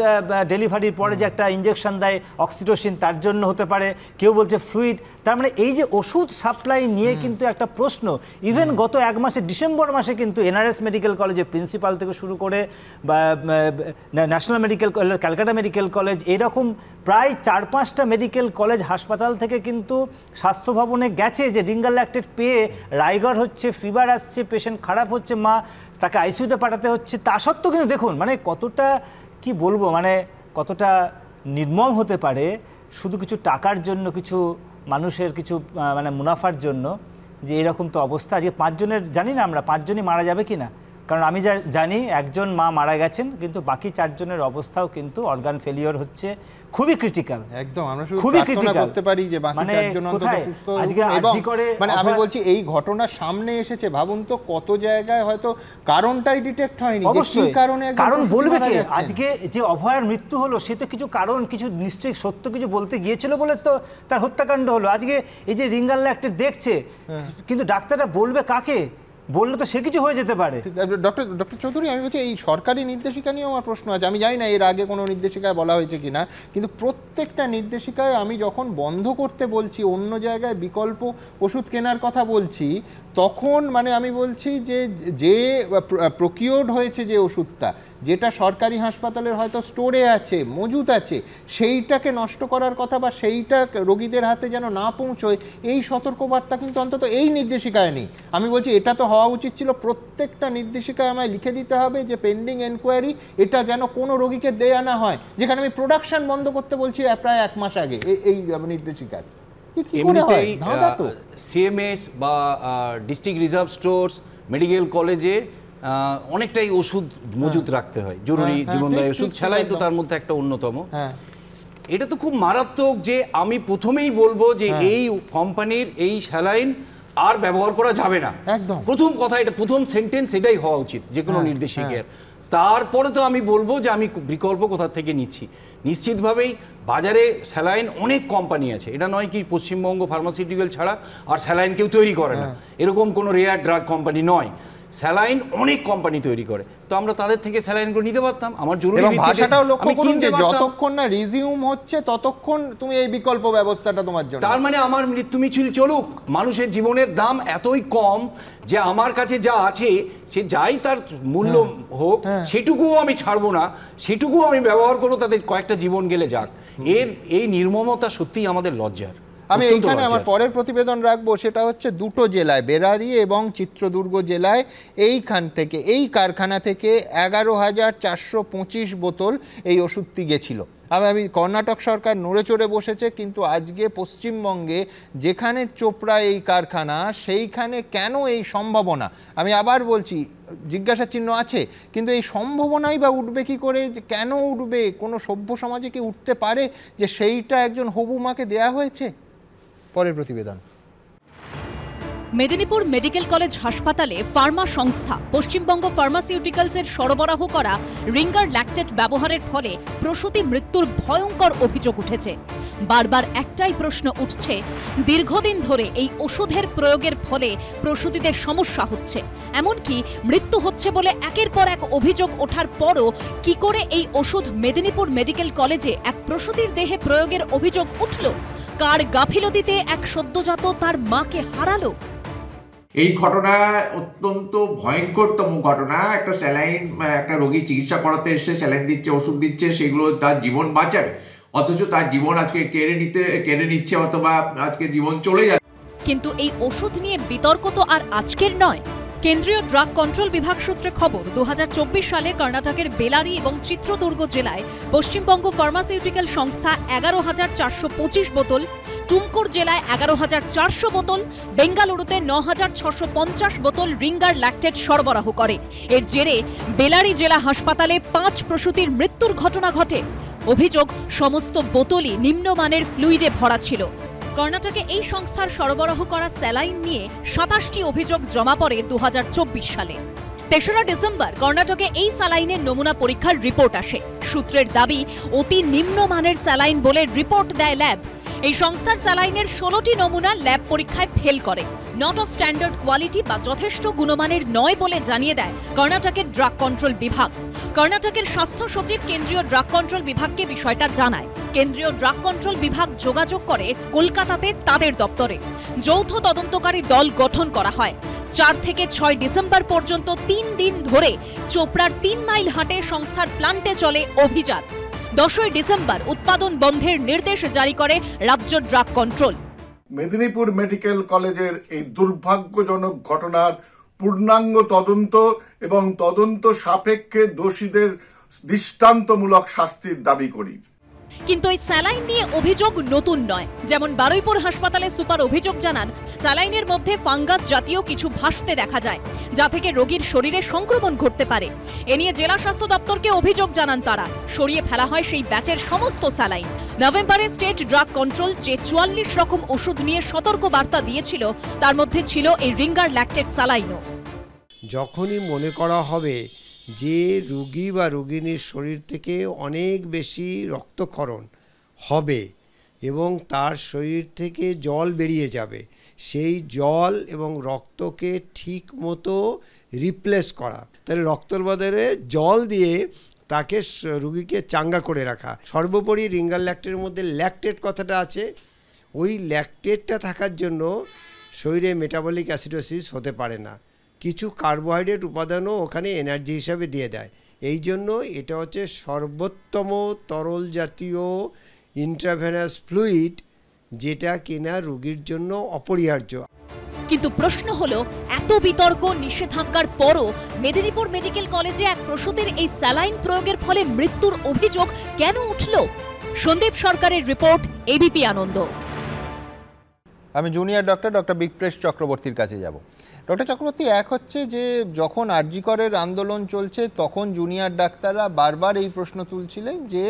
ডেলিভারির পরে যে একটা ইঞ্জেকশন দেয় অক্সিটোসিন, তার জন্য হতে পারে, কেউ বলছে ফ্লুইড। তার মানে এই যে ওষুধ সাপ্লাই নিয়ে কিন্তু একটা প্রশ্ন। ইভেন গত 1 মাসে ডিসেম্বর মাসে কিন্তু এনআরএস মেডিকেল কলেজের প্রিন্সিপাল থেকে শুরু করে বা national medical college, Calcutta medical college, এরকম প্রায় 4-5টা মেডিকেল কলেজ হাসপাতাল থেকে কিন্তু স্বাস্থ্য ভবনে গেছে যে রিঙ্গার ল্যাক্টেট পেয়ে রাইগর হচ্ছে, ফিভার আসছে, পেশেন্ট খারাপ হচ্ছে, মা তাকে আইসিইউতে পাঠাতে হচ্ছে। তা সত্ত্বেও কিন্তু দেখুন মানে কতটা কি বলবো, মানে কতটা নির্মম হতে পারে শুধু কিছু টাকার জন্য, কিছু মানুষের কিছু মানে মুনাফার জন্য যে এরকম তো অবস্থা, আজকে 5 জনের জানি না আমরা 5 জনই মারা যাবে কিনা, কারণ আমি জানি একজন মা মারা গেছেন, কিন্তু বাকি 4 জনের অবস্থাও কিন্তু অর্গান ফেলিওর হচ্ছে, খুবই ক্রিটিক্যাল। একদম, আমরা শুধু প্রার্থনা করতে পারি যে বাকি 4 জন অন্তত সুস্থ হোক। আজকে আরজি করে মানে আমি বলছি এই ঘটনা সামনে এসেছে, ভাবুন তো কত জায়গায় হয়তো কারণটাই ডিটেক্ট হয়নি, যে কি কারণে কারণ বলবে কে? আজকে যে অভয়ার মৃত্যু হলো সে তো কিছু কারণ, কিছু নিশ্চয়ই সত্য কিছু বলতে গিয়েছিল বলে তো তার হত্যাকাণ্ড হলো। আজকে এই যে রিঙ্গাল ল্যাক্টেট দেখছে, কিন্তু ডাক্তাররা বলবে কাকে? বললে তো সে কিছু হয়ে যেতে পারে। ডক্টর চৌধুরী, আমি বলছি এই সরকারি নির্দেশিকা নিয়েও আমার প্রশ্ন আছে। আমি জানি না এর আগে কোনো নির্দেশিকায় বলা হয়েছে কিনা, কিন্তু প্রত্যেকটা নির্দেশিকায় আমি যখন বন্ধ করতে বলছি, অন্য জায়গায় বিকল্প ওষুধ কেনার কথা বলছি, তখন মানে আমি বলছি যে প্রকিউরড হয়েছে যে ওষুধটা, যেটা সরকারি হাসপাতালের হয়তো স্টোরে আছে, মজুত আছে, সেইটাকে নষ্ট করার কথা বা সেইটা রোগীদের হাতে যেন না পৌঁছয়, এই সতর্কবার্তা কিন্তু অন্তত এই নির্দেশিকায় নেই। আমি বলছি এটা তো হওয়া উচিত ছিল, প্রত্যেকটা নির্দেশিকায় আমায় লিখে দিতে হবে যে পেন্ডিং এনকোয়ারি, এটা যেন কোনো রোগীকে দেয়া না হয়, যেখানে আমি প্রোডাকশন বন্ধ করতে বলছি প্রায় 1 মাস আগে এই নির্দেশিকায়। এমনিতেই সিএমএস বা ডিস্ট্রিক্ট রিজার্ভ স্টোরস, মেডিকেল কলেজে অনেকটাই ওষুধ মজুত রাখতে হয়, জরুরি জীবনদায়ী ওষুধ, স্যালাইন তো তার মধ্যে একটা অন্যতম। এটা তো খুব মারাত্মক যে আমি প্রথমেই বলবো যে এই কোম্পানির এই স্যালাইন আর ব্যবহার করা যাবে না। একদম প্রথম কথা, এটা প্রথম সেন্টেন্স এটাই হওয়া উচিত যে কোনো নির্দেশিকার। তারপরে তো আমি বলবো যে আমি বিকল্প কোথা থেকে নিচ্ছি। নিশ্চিতভাবেই বাজারে স্যালাইন অনেক কোম্পানি আছে, এটা নয় কি পশ্চিমবঙ্গ ফার্মাসিউটিক্যাল ছাড়া আর স্যালাইন কেউ তৈরি করে না, এরকম কোনো রেয়ার ড্রাগ কোম্পানি নয়। স্যালাইন অনেক কোম্পানি তৈরি করে, তো আমরা তাদের থেকে স্যালাইনগুলো নিতে পারতাম। আমার জরুরি ভাষাটাও লক্ষ্য করুন যে যতক্ষণ না রিজিউম হচ্ছে ততক্ষণ তুমি এই বিকল্প ব্যবস্থাটা তোমার জন্য। তার মানে আমার মৃত্যু মিছিল চলুক, মানুষের জীবনের দাম এতই কম যে আমার কাছে যা আছে সে যাই তার মূল্য হোক, সেটুকুও আমি ছাড়বো না, সেটুকুও আমি ব্যবহার করবো, তাদের কয়েকটা জীবন গেলে যাক। এই নির্মমতা সত্যিই আমাদের লজ্জার। আমি এইখানে আমার পরের প্রতিবেদন রাখবো, সেটা হচ্ছে 2টো জেলায়, বেরারি এবং চিত্রদুর্গ জেলায় এইখান থেকে, এই কারখানা থেকে 11,425 বোতল এই ওষুধটি গেছিল। আমি কর্ণাটক সরকার নড়ে চড়ে বসেছে, কিন্তু আজকে পশ্চিমবঙ্গে যেখানে চোপড়া এই কারখানা, সেইখানে কেন এই সম্ভাবনা, আমি আবার বলছি জিজ্ঞাসা চিহ্ন আছে, কিন্তু এই সম্ভাবনাই বা উঠবে কি করে, কেন উঠবে? কোনো সভ্য সমাজে কি উঠতে পারে যে সেইটা একজন হবু মাকে দেয়া হয়েছে? পরের প্রতিবেদন। মেদিনীপুর মেডিকেল কলেজ হাসপাতালে ফার্মা সংস্থা পশ্চিমবঙ্গ ফার্মাসিউটিক্যালসের সরবরাহ করা রিঙ্গার ল্যাক্টেট ব্যবহারের ফলে প্রসূতি মৃত্যুর ভয়ঙ্কর অভিযোগ উঠেছে। বারবার একটাই প্রশ্ন উঠছে, দীর্ঘদিন ধরে এই ওষুধের প্রয়োগের ফলে প্রসূতিদের সমস্যা হচ্ছে, এমনকি মৃত্যু হচ্ছে বলে একের পর এক অভিযোগ ওঠার পরও কি করে এই ওষুধ মেদিনীপুর মেডিকেল কলেজে এক প্রসূতির দেহে প্রয়োগের অভিযোগ উঠল? কার গাফিলতিতে এক সদ্যজাত তার মাকে হারালো? এই ঘটনা অত্যন্ত ভয়ঙ্করতম ঘটনা। একটা স্যালাইন, একটা রোগী চিকিৎসা করাতে এসে স্যালাইন দিচ্ছে, ওষুধ দিচ্ছে, সেগুলো তার জীবন বাঁচাবে, অথচ তার জীবন আজকে কেড়ে নিচ্ছে, অথবা আজকে জীবন চলে যাচ্ছে। কিন্তু এই ওষুধ নিয়ে বিতর্ক তো আর আজকের নয়। কেন্দ্রীয় ড্রাগ কন্ট্রোল বিভাগ সূত্রে খবর, 2024 সালে কর্ণাটকের বেলারি এবং চিত্রদুর্গ জেলায় পশ্চিমবঙ্গ ফার্মাসিউটিক্যাল সংস্থা 11,425 বোতল, টুমকুর জেলায় 11,400 বোতল, বেঙ্গালুরুতে 9,650 বোতল রিঙ্গার ল্যাক্টেট সরবরাহ করে। এর জেরে বেলারি জেলা হাসপাতালে 5 প্রসূতির মৃত্যুর ঘটনা ঘটে। অভিযোগ, সমস্ত বোতলই নিম্নমানের ফ্লুইডে ভরা ছিল। কর্ণাটকে এই সংস্থার সরবরাহ করা স্যালাইন নিয়ে 27টি অভিযোগ জমা পড়ে 2024 সালে। 3রা ডিসেম্বর কর্ণাটকে এই স্যালাইনের নমুনা পরীক্ষার রিপোর্ট আসে। সূত্রের দাবি, অতি নিম্নমানের স্যালাইন বলে রিপোর্ট দেয় ল্যাব। এই সংস্থার স্যালাইনের 16টি নমুনা ল্যাব পরীক্ষায় ফেল করে, নট অফ স্ট্যান্ডার্ড কোয়ালিটি বা যথেষ্ট গুণমানের নয় বলে জানিয়ে দেয় কর্ণাটকের ড্রাগ কন্ট্রোল বিভাগ। কর্ণাটকের স্বাস্থ্য সচিব কেন্দ্রীয় ড্রাগ কন্ট্রোল বিভাগকে বিষয়টা জানায়। কেন্দ্রীয় ড্রাগ কন্ট্রোল বিভাগ যোগাযোগ করে কলকাতাতে তাদের দপ্তরে। যৌথ তদন্তকারী দল গঠন করা হয়। 4 থেকে 6 ডিসেম্বর পর্যন্ত 3 দিন ধরে চোপড়ার 3 মাইল হাটে সংস্থার প্লান্টে চলে অভিযান। 10ই ডিসেম্বর উৎপাদন বন্ধের নির্দেশ জারি করে রাজ্য ড্রাগ কন্ট্রোল। মেদিনীপুর মেডিকেল কলেজের এই দুর্ভাগ্যজনক ঘটনার পূর্ণাঙ্গ তদন্ত এবং তদন্ত সাপেক্ষে দোষীদের দৃষ্টান্তমূলক শাস্তির দাবি করি। কিন্তু এই স্যালাইন নিয়ে অভিযোগ নতুন নয়। যেমন বারুইপুর হাসপাতালে সুপার অভিযোগ জানান, স্যালাইনের মধ্যে ফাঙ্গাস জাতীয় কিছু ভাসতে দেখা যায়, যা থেকে রোগীর শরীরে সংক্রমণ ঘটতে পারে। এ নিয়ে জেলা স্বাস্থ্য দপ্তরকে অভিযোগ জানান তারা। সরিয়ে ফেলা হয় সেই ব্যাচের সমস্ত স্যালাইন। নভেম্বরে স্টেট ড্রাগ কন্ট্রোল যে 44 রকম ওষুধ নিয়ে সতর্ক বার্তা দিয়েছিল, তার মধ্যে ছিল এই রিঙ্গার ল্যাকটেট স্যালাইনও। যখনই মনে করা হবে যে রোগী বা রোগিনীর শরীর থেকে অনেক বেশি রক্তক্ষরণ হবে এবং তার শরীর থেকে জল বেরিয়ে যাবে, সেই জল এবং রক্তকে ঠিক মতো রিপ্লেস করা, তাহলে রক্তর বদলে জল দিয়ে তাকে রোগীকে চাঙ্গা করে রাখা। সর্বোপরি রিঙ্গার ল্যাকটেটের মধ্যে ল্যাকটেট কথাটা আছে, ওই ল্যাকটেটটা থাকার জন্য শরীরে মেটাবলিক অ্যাসিডোসিস হতে পারে না, কিছু কার্বোহাইড্রেট উপাদানও ওখানে এনার্জি হিসাবে দিয়ে দেয়। এই জন্য এটা হচ্ছে সর্বোত্তম তরল জাতীয় ইন্ট্রাভেনাস ফ্লুইড, যেটা কিনা রোগীর জন্য অপরিহার্য। কিন্তু প্রশ্ন হলো, এত বিতর্ক নিষেধাজ্ঞার পরও মেদিনীপুর মেডিকেল কলেজে এক প্রসূতির এই স্যালাইন প্রয়োগের ফলে মৃত্যুর অভিযোগ কেন উঠল? সন্দীপ সরকারের রিপোর্ট, এবিপি আনন্দ। আমি জুনিয়র ডক্টর বিপ্রেশ চক্রবর্তীর কাছে যাব। ডক্টর চক্রবর্তী, এক হচ্ছে যে যখন আরজি করের আন্দোলন চলছে তখন জুনিয়র ডাক্তাররা বারবার এই প্রশ্ন তুলছিলেন যে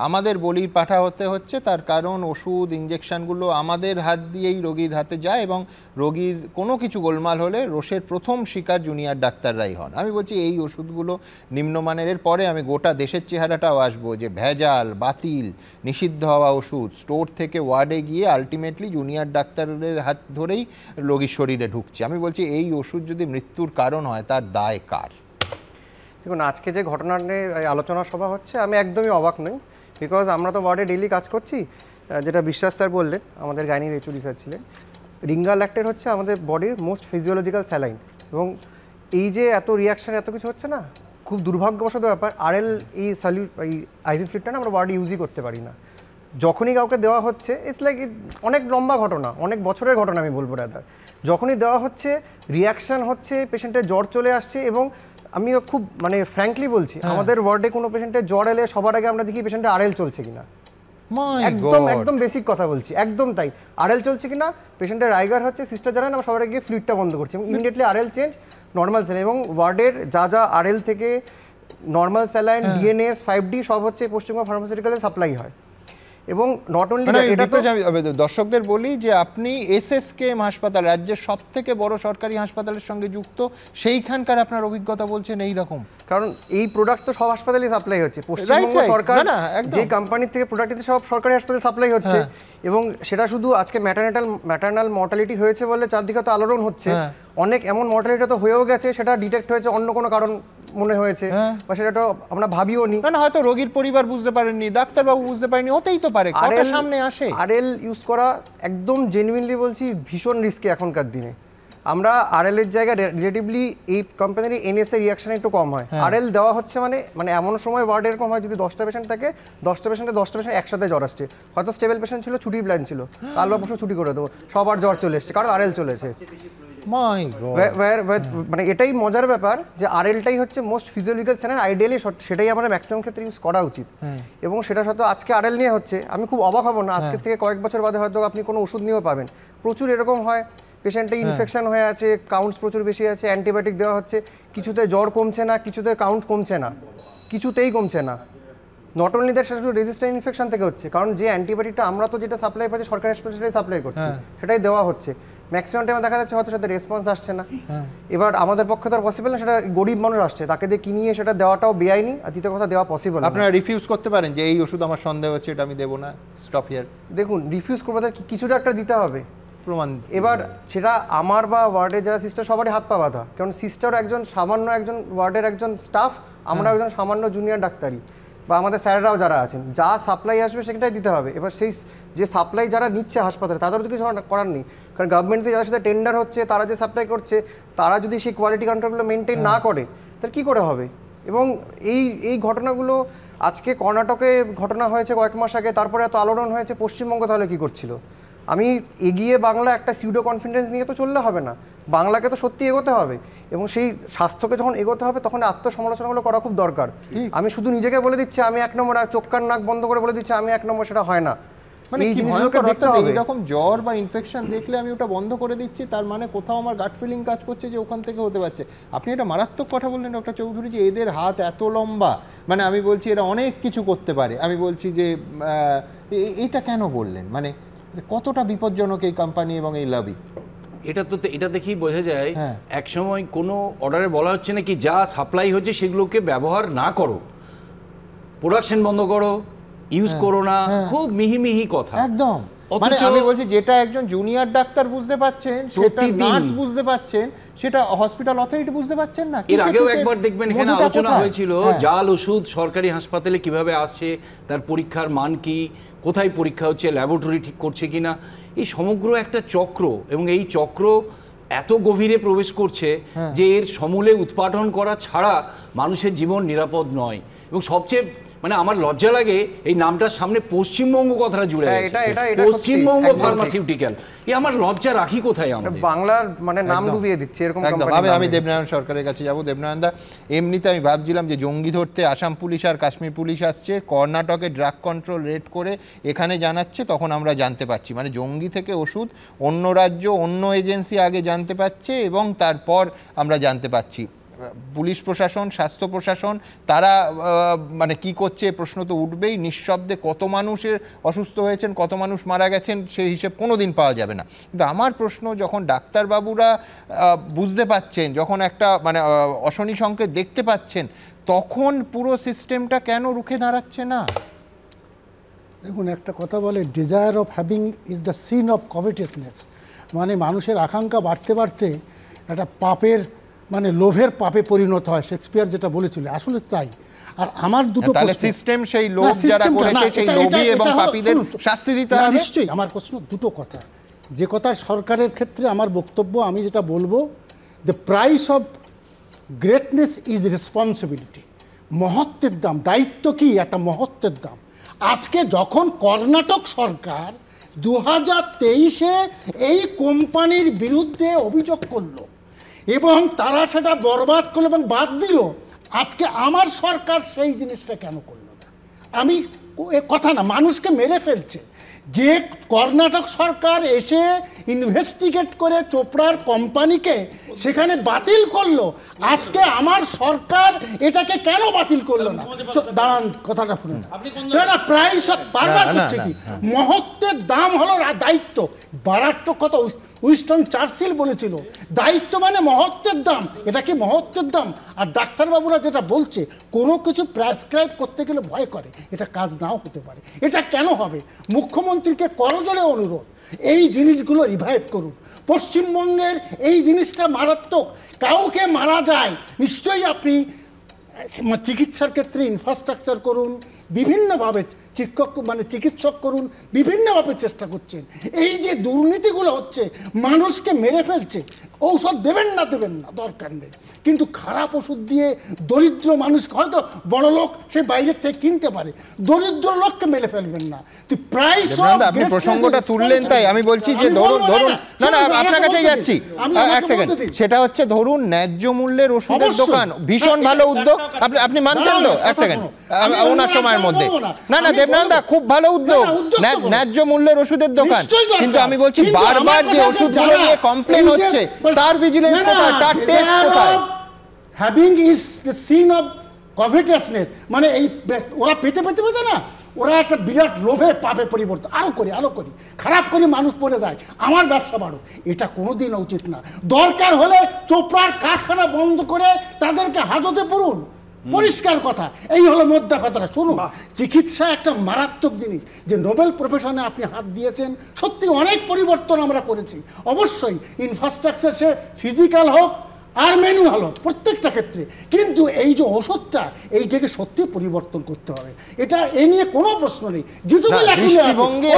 আমাদের বলির পাঠা হতে হচ্ছে, তার কারণ ওষুধ ইঞ্জেকশনগুলো আমাদের হাত দিয়েই রোগীর হাতে যায় এবং রোগীর কোনো কিছু গোলমাল হলে রোষের প্রথম শিকার জুনিয়র ডাক্তাররাই হন। আমি বলছি এই ওষুধগুলো নিম্নমানের, এর পরে আমি গোটা দেশের চেহারাটাও আসবো যে ভেজাল, বাতিল, নিষিদ্ধ হওয়া ওষুধ স্টোর থেকে ওয়ার্ডে গিয়ে আলটিমেটলি জুনিয়র ডাক্তারের হাত ধরেই রোগীর শরীরে ঢুকছে। আমি বলছি এই ওষুধ যদি মৃত্যুর কারণ হয় তার দায় কার? দেখুন, আজকে যে ঘটনা নিয়ে আলোচনা সভা হচ্ছে আমি একদমই অবাক নই, বিকজ আমরা তো ওয়ার্ডে ডেইলি কাজ করছি। যেটা বিশ্বাস স্যার বললেন, আমাদের গাইনি রেচুরি স্যার ছিলেন, রিঙ্গার ল্যাকটেট হচ্ছে আমাদের বডির মোস্ট ফিজিওলজিক্যাল স্যালাইন, এবং এই যে এত রিয়াকশন এত কিছু হচ্ছে না, খুব দুর্ভাগ্যবশত ব্যাপার। আরএল এই আইভি ফ্লুইডটা না আমরা বডি ইউজই করতে পারি না। যখনই কাউকে দেওয়া হচ্ছে, ইটস লাইক অনেক লম্বা ঘটনা, অনেক বছরের ঘটনা আমি বলবো রাদার। যখনই দেওয়া হচ্ছে রিয়াকশান হচ্ছে, পেশেন্টের জ্বর চলে আসছে, এবং আমি খুব ফ্র্যাঙ্কলি বলছি, আমাদের ওয়ার্ডে কোনো পেশেন্টের জ্বর এলে সবার আগে আমরা দেখি পেশেন্টের আরএল চলছে কিনা। একদম বেসিক কথা বলছি, একদম তাই। আরএল চলছে কিনা, পেশেন্টের রাইগার হচ্ছে, সিস্টার জানান, আমরা সবার আগে ফ্লুইডটা বন্ধ করছি এবং immediately RL change, normal saline. এবং ওয়ার্ডের যা আরএল থেকে নর্মাল স্যালাইন, ডিএনএস, 5D সব হচ্ছে পশ্চিমবঙ্গ ফার্মাসিউটিক্যালে সাপ্লাই হয়। এবং নট অনলি এটা, তো দর্শকদের বলি যে আপনি এসএসকেএম হাসপাতাল, রাজ্যের সব থেকে বড় সরকারি হাসপাতালের সঙ্গে যুক্ত, সেইখানকার আপনার অভিজ্ঞতা বলছেন এইরকম। কারণ এই প্রোডাক্ট তো সব হাসপাতালে সাপ্লাই হচ্ছে, পশ্চিমবঙ্গ সরকার যে কোম্পানি থেকে প্রোডাক্ট দিতে সব সরকারি হাসপাতালে সাপ্লাই হচ্ছে। এবং সেটা শুধু আজকে ম্যাটারনাল মর্টালিটি হয়েছে বলে চারদিকে তো আলোড়ন হচ্ছে, অনেক এমন মর্টালিটি তো হয়েও গেছে, সেটা ডিটেক্ট হয়েছে অন্য কোনো কারণ মনে হয়েছে, বা সেটা তো আমরা ভাবিও নি। না, হয়তো রোগীর পরিবার বুঝতে পারেননি, ডাক্তারবাবু বুঝতে পারেননি, হতেই তো পারে, কথা সামনে আসে। আরএল ইউজ করা একদম জেনুইনলি বলছি ভীষণ রিস্কি এখনকার দিনে। আমরা আরএল এর জায়গায় রিলেটিভলি এই কোম্পানির এনএসএ রিঅ্যাকশন একটু কম হয়। আরএল দেওয়া হচ্ছে মানে এমন সময় ওয়ার্ড এরকম হয়, যদি 10টা পেশেন্ট থাকে, 10টা পেশেন্ট একসাথে জ্বর আসছে, হয়তো স্টেবল পেশেন্ট ছিল, ছুটির প্ল্যান ছিল, কাল বা পরশু ছুটি করে দেবো, সবার জ্বর চলে এসছে, কারণ আরএল চলেছে। মানে এটাই মজার ব্যাপার যে আরএলটাই হচ্ছে মোস্ট ফিজিওলজিক্যাল স্যালাইন, আইডিয়ালি সেটাই আমরা ম্যাক্সিমাম ক্ষেত্রে ইউজ করা উচিত। এবং সেটা সত্য আজকে আরএল নিয়ে হচ্ছে, আমি খুব অবাক হব না আজকের থেকে কয়েক বছর বাদে হয়তো আপনি কোনো ওষুধ নিয়েও পাবেন। প্রচুর এরকম হয়, পেশেন্টে ইনফেকশন হয়ে আছে, কাউন্টস প্রচুর বেশি আছে, অ্যান্টিবায়োটিক দেওয়া হচ্ছে, কিছুতে জ্বর কমছে না, কিছুতে কাউন্ট কমছে না, কিছুতেই কমছে না। নট অনলি দ্যাট, সেটা শুধু রেজিস্ট্যান্ট ইনফেকশন থেকে হচ্ছে, কারণ যে অ্যান্টিবায়োটিকটা আমরা তো যেটা সাপ্লাই পাচ্ছি সরকারি হাসপাতালে সাপ্লাই করছি, সেটাই দেওয়া হচ্ছে। ম্যাক্সিমাম টাইমে দেখা যাচ্ছে হয়তো সাথে রেসপন্স আসছে না। এবার আমাদের পক্ষে তো আর পসিবল না, সেটা গরিব মানুষ আসছে, তাকে দিয়ে কিনিয়ে সেটা দেওয়াটাও বেআইনি, আর দ্বিতীয় কথা দেওয়া পসিবল। আপনারা রিফিউজ করতে পারেন যে এই ওষুধ আমার সন্দেহ হচ্ছে, এটা আমি দেবো না, স্টপ হিয়ার। দেখুন, রিফিউজ করবো কিছুটা একটা দিতে হবে প্রমাণ। এবার সেটা আমার বা ওয়ার্ডের যারা সিস্টার সবারই হাত পা বাঁধা, কারণ সিস্টার একজন সামান্য একজন ওয়ার্ডের একজন স্টাফ, আমরা একজন সামান্য জুনিয়র ডাক্তারি, বা আমাদের স্যাররাও যারা আছেন, যা সাপ্লাই আসবে সেটাই দিতে হবে। এবার সেই যে সাপ্লাই যারা নিচ্ছে হাসপাতালে, তাদেরও তো কিছু করার নেই, কারণ গভর্নমেন্ট থেকে যাদের সাথে টেন্ডার হচ্ছে, তারা যে সাপ্লাই করছে, তারা যদি সেই কোয়ালিটি কন্ট্রোলগুলো মেনটেন না করে, তাহলে কী করে হবে? এবং এই ঘটনাগুলো আজকে কর্ণাটকে ঘটনা হয়েছে কয়েক মাস আগে, তারপরে এত আলোড়ন হয়েছে, পশ্চিমবঙ্গ তাহলে কী করছিল? আমি এগিয়ে বাংলা একটা সিউডো কনফিডেন্স নিয়ে তো চললে হবে না, বাংলাকে তো সত্যি এগোতে হবে, এবং সেই স্বাস্থ্যকে যখন এগোতে হবে তখন আত্মসমালোচনাগুলো করা খুব দরকার। আমি শুধু নিজেকে বলে দিচ্ছি আমি 1 নম্বর, চোখ কান নাক বন্ধ করে বলে দিচ্ছি আমি 1 নম্বর, সেটা হয় না। মানে এই জিনিসগুলোকে দেখতে হবে। এরকম জ্বর বা ইনফেকশন দেখলে আমি ওটা বন্ধ করে দিচ্ছি, তার মানে কোথাও আমার গাট ফিলিং কাজ করছে যে ওখান থেকে হতে পারছে। আপনি এটা মারাত্মক কথা বললেন ডক্টর চৌধুরী, যে এদের হাত এত লম্বা, মানে আমি বলছি এরা অনেক কিছু করতে পারে। আমি বলছি যে এটা কেন বললেন, মানে কতটা বিপজ্জনক এই কোম্পানি এবং এই লবি? এটা দেখেই বোঝা যায় এক সময় কোনো অর্ডারে বলা হচ্ছে নাকি যা সাপ্লাই হচ্ছে সেগুলোকে ব্যবহার না করো, প্রোডাকশন বন্ধ করো, ইউজ করো না, খুব মিহি মিহি কথা একদম। মানে আমি বলছি যেটা একজন জুনিয়র ডাক্তার বুঝতে পাচ্ছেন, সেটা নার্স বুঝতে পাচ্ছেন, সেটা হসপিটাল অথরিটি বুঝতে পাচ্ছেন না। এর আগেও একবার দেখবেন এখানে আলোচনা হয়েছিল জাল ওষুধ সরকারি হাসপাতালে কিভাবে আসছে, তার পরীক্ষার মান কি, কোথায় পরীক্ষা হচ্ছে, ল্যাবরেটরি ঠিক করছে কিনা, এই সমগ্র একটা চক্র, এবং এই চক্র এত গভীরে প্রবেশ করছে যে এর সমূলে উৎপাদন করা ছাড়া মানুষের জীবন নিরাপদ নয়। এবং সবচেয়ে মানে আমার লজ্জা লাগে এই নামটার সামনে পশ্চিমবঙ্গ কথাটা জুড়ে গেছে, পশ্চিমবঙ্গ ফার্মাসিউটিক্যাল। আমার লজ্জা রাখি কোথায়? আমরা বাংলার মানে নাম ডুবিয়ে দিচ্ছে এরকম কোম্পানি। আমি দেবনারায়ণ সরকারের কাছে যাব। দেবনারায়ণ দা, এমনিতে আমি ভাবছিলাম যে জঙ্গি ধরতে আসাম পুলিশ আর কাশ্মীর পুলিশ আসছে, কর্ণাটকে ড্রাগ কন্ট্রোল রেড করে এখানে জানাচ্ছে, তখন আমরা জানতে পারছি মানে জঙ্গি থেকে ওষুধ অন্য রাজ্য অন্য এজেন্সি আগে জানতে পারছে, এবং তারপর আমরা জানতে পারছি। পুলিশ প্রশাসন, স্বাস্থ্য প্রশাসন, তারা মানে কি করছে প্রশ্ন তো উঠবেই। নিঃশব্দে কত মানুষের অসুস্থ হয়েছেন, কত মানুষ মারা গেছেন, সেই হিসেব কোনো দিন পাওয়া যাবে না। কিন্তু আমার প্রশ্ন, যখন ডাক্তারবাবুরা বুঝতে পাচ্ছেন, যখন একটা মানে অশনি সংকেত দেখতে পাচ্ছেন, তখন পুরো সিস্টেমটা কেন রুখে দাঁড়াচ্ছে না? দেখুন, একটা কথা বলে, desire of having is the sin of covetousness. মানে মানুষের আকাঙ্ক্ষা বাড়তে বাড়তে একটা পাপের মানে লোভের পাপে পরিণত হয়, শেক্সপিয়ার যেটা বলেছিল, আসলে তাই। আর আমার দুটো সিস্টেম, সেই লোভ যারা করেছে, সেই লোভী এবং পাপীদের শাস্তি দিতে হবে। নিশ্চয়ই আমার প্রশ্ন দুটো কথা। যে কথা সরকারের ক্ষেত্রে আমার বক্তব্য, আমি যেটা বলবো, the price of greatness is responsibility. মহত্বের দাম, দায়িত্ব কি? একটা মহত্বের দাম। আজকে যখন কর্ণাটক সরকার 2023-এ এই কোম্পানির বিরুদ্ধে অভিযোগ করলো এবং তারা সেটা বরবাদ করলো এবং বাদ দিল, আজকে আমার সরকার সেই জিনিসটা কেন করলো না? আমি কথা না, মানুষকে মেরে ফেলছে। যে কর্ণাটক সরকার এসে ইনভেস্টিগেট করে চোপড়ার কোম্পানিকে সেখানে বাতিল করলো, আজকে আমার সরকার এটাকে কেন বাতিল করলো না? দাঁড়ান, কথাটা শুনে না। প্রাইস বারবার করছে কি? মহত্বের দাম হলো দায়িত্ব। মারাত্মক কথা উইনস্টন চার্চিল বলেছিল, দায়িত্ব মানে মহত্বের দাম। এটা কি মহত্বের দাম? আর ডাক্তারবাবুরা যেটা বলছে, কোনো কিছু প্রেসক্রাইব করতে গেলে ভয় করে, এটা কাজ নাও হতে পারে। এটা কেন হবে? মুখ্যমন্ত্রীকে করজোড়ে অনুরোধ, এই জিনিসগুলো রিভাইভ করুন। পশ্চিমবঙ্গের এই জিনিসটা মারাত্মক। কাউকে মারা যায়, নিশ্চয়ই আপনি চিকিৎসার ক্ষেত্রে ইনফ্রাস্ট্রাকচার করুন, বিভিন্নভাবে চিকিৎসক করুন, বিভিন্নভাবে চেষ্টা করছেন। এই যে দুর্নীতিগুলো হচ্ছে, মানুষকে মেরে ফেলছে। ঔষধ দেবেন না দরকার নেই, কিন্তু খারাপ ওষুধ দিয়ে দরিদ্র মানুষকে, হয়তো বড় লোক সে বাইরের থেকে কিনতে পারে, দরিদ্র লোককে মেরে ফেলবেন না। প্রাইস আপনি প্রসঙ্গটা তুললেন, তাই আমি বলছি যে ধরুন না আপনার কাছেই যাচ্ছি, এক সেকেন্ড। সেটা হচ্ছে ধরুন ন্যায্য মূল্যের ওষুধের দোকান, ভীষণ ভালো উদ্যোগ। আপনি মানছেন তো? এক সেকেন্ড, ওনার সময়ের মধ্যে না দেবনারায়ণ দা, খুব ভালো উদ্যোগ, ন্যায্য মূল্যের ওষুধের দোকান। কিন্তু আমি বলছি বারবার যে ওষুধগুলো নিয়ে কমপ্লেন হচ্ছে, তার ভিজিলেন্স কোথায়, তার টেস্ট কোথায়? Having is the sin of covetousness. মানে এই ওরা পেতে না, ওরা একটা বিরাট লোভের পাপে পরিবর্তন, আরো করি খারাপ করে মানুষ পড়ে যায়, আমার ব্যবসা বাড়ো। এটা কোনোদিন উচিত না। দরকার হলে চোপড়ার কারখানা বন্ধ করে তাদেরকে হাজতে পড়ুন, পরিষ্কার কথা। এই হলো মোদ্দা কথাটা। শুনুন, চিকিৎসা একটা মারাত্মক জিনিস। যে নোবেল প্রফেশনে আপনি হাত দিয়েছেন, সত্যি অনেক পরিবর্তন আমরা করেছি। অবশ্যই ইনফ্রাস্ট্রাকচার, সে ফিজিক্যাল হোক আর মেনু ভালো প্রত্যেকটা ক্ষেত্রে, কিন্তু এই যে ওষুধটা এইটাকে সত্যি পরিবর্তন করতে হবে, এটা এ নিয়ে কোনো প্রশ্ন নেই। যেটুকু দৃষ্টিভঙ্গি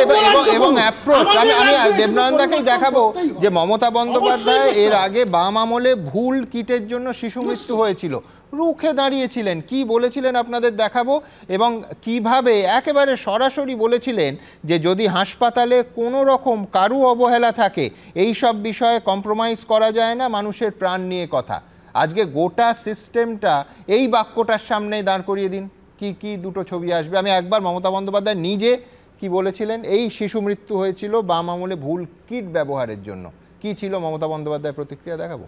এবং অ্যাপ্রোচ, আমি দেবনয়নদাকেই দেখাবো যে মমতা বন্দ্যোপাধ্যায় এর আগে বাম আমলে ভুল কিটের জন্য শিশু মৃত্যু হয়েছিল, রুখে দাঁড়িয়েছিলেন, কি বলেছিলেন আপনাদের দেখাবো, এবং কিভাবে একেবারে সরাসরি বলেছিলেন যে যদি হাসপাতালে কোনো রকম কারু অবহেলা থাকে এই সব বিষয়ে কম্প্রোমাইজ করা যায় না, মানুষের প্রাণ নিয়ে কথা। আজকে গোটা সিস্টেমটা এই বাক্যটার সামনে দাঁড় করিয়ে দিন, কি কি দুটো ছবি আসবে। আমি একবার মমতা বন্দ্যোপাধ্যায় নিজে কি বলেছিলেন, এই শিশু মৃত্যু হয়েছিল বাম আমলে ভুল কিট ব্যবহারের জন্য, কি ছিল মমতা বন্দ্যোপাধ্যায়ের প্রতিক্রিয়া দেখাবো।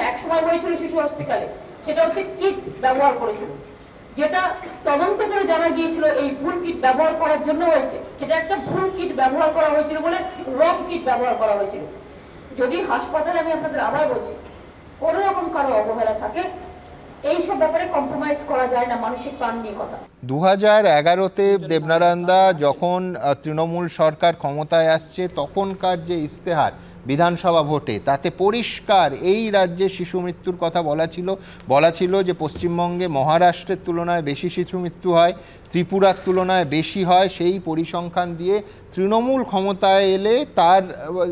এক সময় হয়েছিল শিশু হসপিটালে, সেটা হচ্ছে কিট ব্যবহার করেছিল, যেটা তদন্ত করে জানা গিয়েছিল এই ভুল কিট ব্যবহার করার জন্য হয়েছে। সেটা একটা ভুল কিট ব্যবহার করা হয়েছিল বলে রং কিট ব্যবহার করা হয়েছিল। যদি হাসপাতালে, আমি আপনাদের আবার বলছি, কোন রকম কারো অবহেলা থাকে এইসব ব্যাপারে কম্প্রোমাইজ করা যায় না, মানুষের প্রাণ নিয়ে কথা। 2011-তে দেবনারায়ণদা যখন তৃণমূল সরকার ক্ষমতায় আসছে তখনকার যে ইস্তেহার বিধানসভা ভোটে, তাতে পরিষ্কার এই রাজ্যে শিশু মৃত্যুর কথা বলা ছিল যে পশ্চিমবঙ্গে মহারাষ্ট্রের তুলনায় বেশি শিশু মৃত্যু হয়, ত্রিপুরার তুলনায় বেশি হয়। সেই পরিসংখ্যান দিয়ে তৃণমূল ক্ষমতায় এলে তার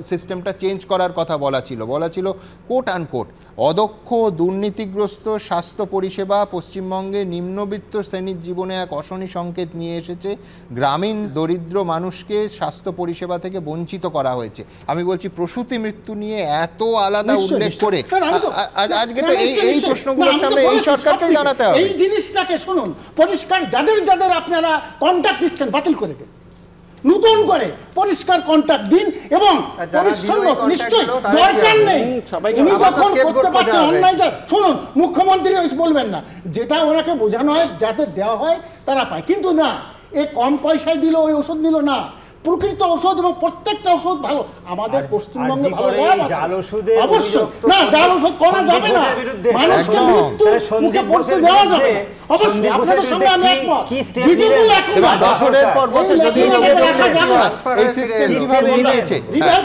সিস্টেমটা চেঞ্জ করার কথা বলা ছিল কোট আনকোট অদক্ষ দুর্নীতিগ্রস্ত স্বাস্থ্য পরিষেবা পশ্চিমবঙ্গে নিম্নবিত্ত শ্রেণীর জীবনে এক অশনি সংকেত নিয়ে এসেছে, গ্রামীণ দরিদ্র মানুষকে স্বাস্থ্য পরিষেবা থেকে বঞ্চিত করা হয়েছে। আমি বলছি প্রসূতি মৃত্যু নিয়ে এত আলাদা উল্লেখ করে আজকে তো এই প্রশ্নগুলোর সামনে এই সরকারকে জানাতে হবে। এই জিনিসটাকে শুনুন, পরিষ্কার যাদের আপনারা কন্ট্রাক্ট দিচ্ছেন বাতিল করে দেন, নতুন করে পরিষ্কার কন্ট্রাক্ট দিন, এবং নিশ্চয়ই দরকার নেই উনি যখন করতে পারছেন অন্যায়। শুনুন, মুখ্যমন্ত্রী বলবেন না, যেটা ওনাকে বোঝানো হয় যাতে দেওয়া হয় তারা পায়, কিন্তু না এ কম পয়সায় দিল, ওই ওষুধ দিল না, প্রকৃত ওষুধ এবং প্রত্যেকটা ওষুধ ভালো। আমাদের পশ্চিমবঙ্গে ভালো অবশ্যই না, জাল ওষুধ করা যাবে না, মানুষকে মৃত্যু মুখে পড়তে দেওয়া যাবে। অবশ্যই আপনাদের সঙ্গে আমি একমত,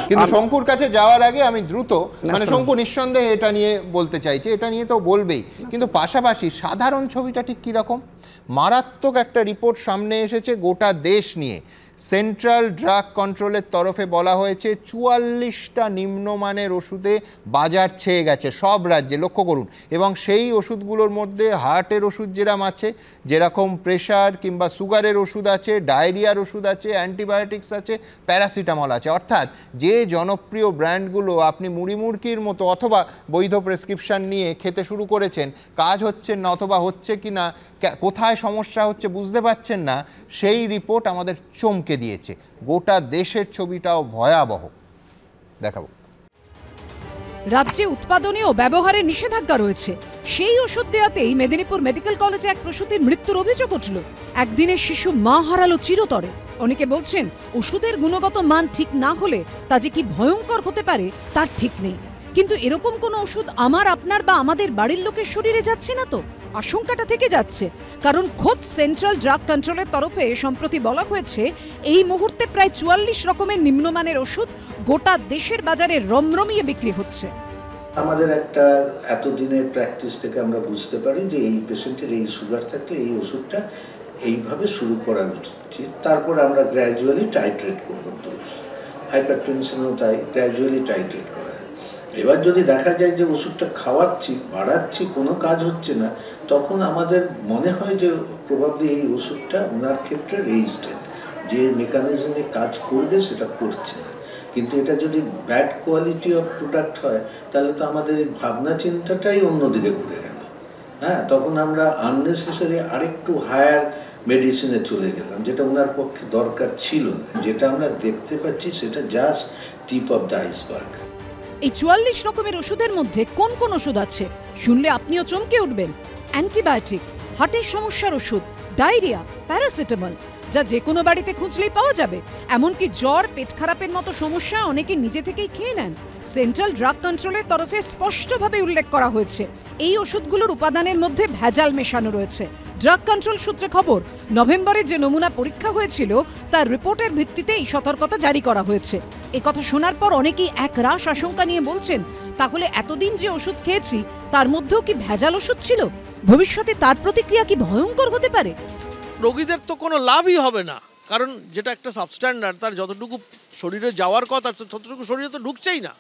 কিন্তু শঙ্কুর কাছে যাওয়ার আগে আমি দ্রুত, মানে শঙ্কু নিঃসন্দেহে এটা নিয়ে বলতে চাইছে, এটা নিয়ে তো বলবেই, কিন্তু পাশাপাশি সাধারণ ছবিটা ঠিক কিরকম? মারাত্মক একটা রিপোর্ট সামনে এসেছে গোটা দেশ নিয়ে। সেন্ট্রাল ড্রাগ কন্ট্রোলের তরফে বলা হয়েছে 44টা নিম্নমানের ওষুধে বাজার ছেয়ে গেছে সব রাজ্যে, লক্ষ্য করুন। এবং সেই ওষুধগুলোর মধ্যে হার্টের ওষুধ যেরকম প্রেশার কিংবা সুগারের ওষুধ আছে, ডায়রিয়ার ওষুধ আছে, অ্যান্টিবায়োটিক্স আছে, প্যারাসিটামল আছে। অর্থাৎ যে জনপ্রিয় ব্র্যান্ডগুলো আপনি মুড়িমুড়কির মতো অথবা বৈধ প্রেসক্রিপশন নিয়ে খেতে শুরু করেছেন, কাজ হচ্ছে না অথবা হচ্ছে কি না, কোথায় সমস্যা হচ্ছে বুঝতে পারছেন না, সেই রিপোর্ট আমাদের চমকে দিয়েছে। গোটা দেশের ছবিটাও ভয়াবহ। দেখাবো। রাজ্যে উৎপাদনে ও ব্যবহারে নিষেধাজ্ঞা রয়েছে, সেই ওষুধ দেওয়াতেই মেদিনীপুর মেডিকেল কলেজে এক প্রসূতির মৃত্যুর অভিযোগ উঠল। একদিনের শিশু মা হারালো চিরতরে। অনেকে বলছেন ওষুধের গুণগত মান ঠিক না হলে তা যে কি ভয়ঙ্কর হতে পারে তার ঠিক নেই। কিন্তু এরকম কোনো ওষুধ আমার, আপনার বা আমাদের বাড়ির লোকের শরীরে যাচ্ছে না তো? আশঙ্কাটা থেকে যাচ্ছে, কারণ খোদ সেন্ট্রাল ড্রাগ কন্ট্রোলের তরফে সম্প্রতি বলা হয়েছে এই মুহূর্তে প্রায় 44 রকমের নিম্নমানের ওষুধ গোটা দেশের বাজারে রমরমিয়ে বিক্রি হচ্ছে। আমাদের একটা এতদিনের প্র্যাকটিস থেকে আমরা বুঝতে পারি যে এই পেশেন্টের এই সুগার থাকলে এই ওষুধটা এইভাবে শুরু করা উচিত, তারপর আমরা গ্র্যাজুয়ালি টাইট্রেট করব ডোজ। হাইপারটেনশনও তাই গ্র্যাজুয়ালি টাইট্রেট করা হয়। এবার যদি দেখা যায় যে ওষুধটা খাওয়াচ্ছি, বাড়াচ্ছি, কোনো কাজ হচ্ছে না, তখন আমাদের মনে হয় যে প্রবাবলি এই ওষুধটা ওনার ক্ষেত্রে রেজিস্ট্যান্ট, যে মেকানিজমে কাজ করবে সেটা করছে না। কিন্তু এটা যদি ব্যাড কোয়ালিটি অফ প্রোডাক্ট হয় তাহলে তো আমাদের এই ভাবনা চিন্তাটাই অন্যদিকে ঘুরে গেল। হ্যাঁ, তখন আমরা আননেসেসারি আরেকটু হায়ার মেডিসিনে চলে গেলাম, যেটা ওনার পক্ষে দরকার ছিল না। যেটা আমরা দেখতে পাচ্ছি সেটা just tip of the iceberg. এই 44 রকমের ওষুধের মধ্যে কোন কোন ওষুধ আছে শুনলে আপনিও চমকে উঠবেন। অ্যান্টিবায়োটিক, হার্টের সমস্যার ওষুধ, ডায়রিয়া, প্যারাসিটামল, যা যে কোনো বাড়িতে খুঁজলেই পাওয়া যাবে। এমনকি জ্বর, পেট খারাপের মতো সমস্যা অনেকে নিজে থেকেই খেয়ে নেন। সেন্ট্রাল ড্রাগ কন্ট্রোলের তরফে স্পষ্টভাবে উল্লেখ করা হয়েছে এই ওষুধগুলোর উপাদানের মধ্যে ভেজাল মেশানো রয়েছে। ড্রাগ কন্ট্রোল সূত্রে খবর, নভেম্বরে যে নমুনা পরীক্ষা হয়েছিল তার রিপোর্টের ভিত্তিতে এই সতর্কতা জারি করা হয়েছে। এই কথা শোনার পর অনেকেই এক রাশ আশঙ্কা নিয়ে বলছেন তাহলে এতদিন যে ওষুধ খেয়েছি তার মধ্যেও কি ভেজাল ওষুধ ছিল? ভবিষ্যতে তার প্রতিক্রিয়া কি ভয়ঙ্কর হতে পারে? রোগীদের তো কোনো লাভই হবে না, কারণ যেটা একটা সাবস্ট্যান্ডার্ড, তার যতটুকু শরীরে যাওয়ার কথা ততটুকু শরীরে তো ঢুকছেই না,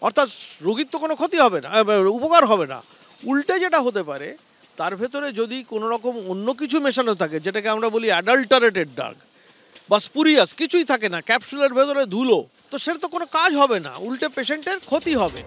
অর্থাৎ রোগীর তো কোনো ক্ষতি হবে না, উপকার হবে না। উল্টে যেটা হতে পারে, তার ভেতরে যদি কোনো রকম অন্য কিছু মেশানো থাকে, যেটাকে আমরা বলি অ্যাডাল্টারেটেড ড্রাগ বা স্পুরিয়াস, কিছুই থাকে না, ক্যাপসুলের ভেতরে ধুলো, তো সেটা তো কোনো কাজ হবে না, উল্টে পেশেন্টের ক্ষতি হবে।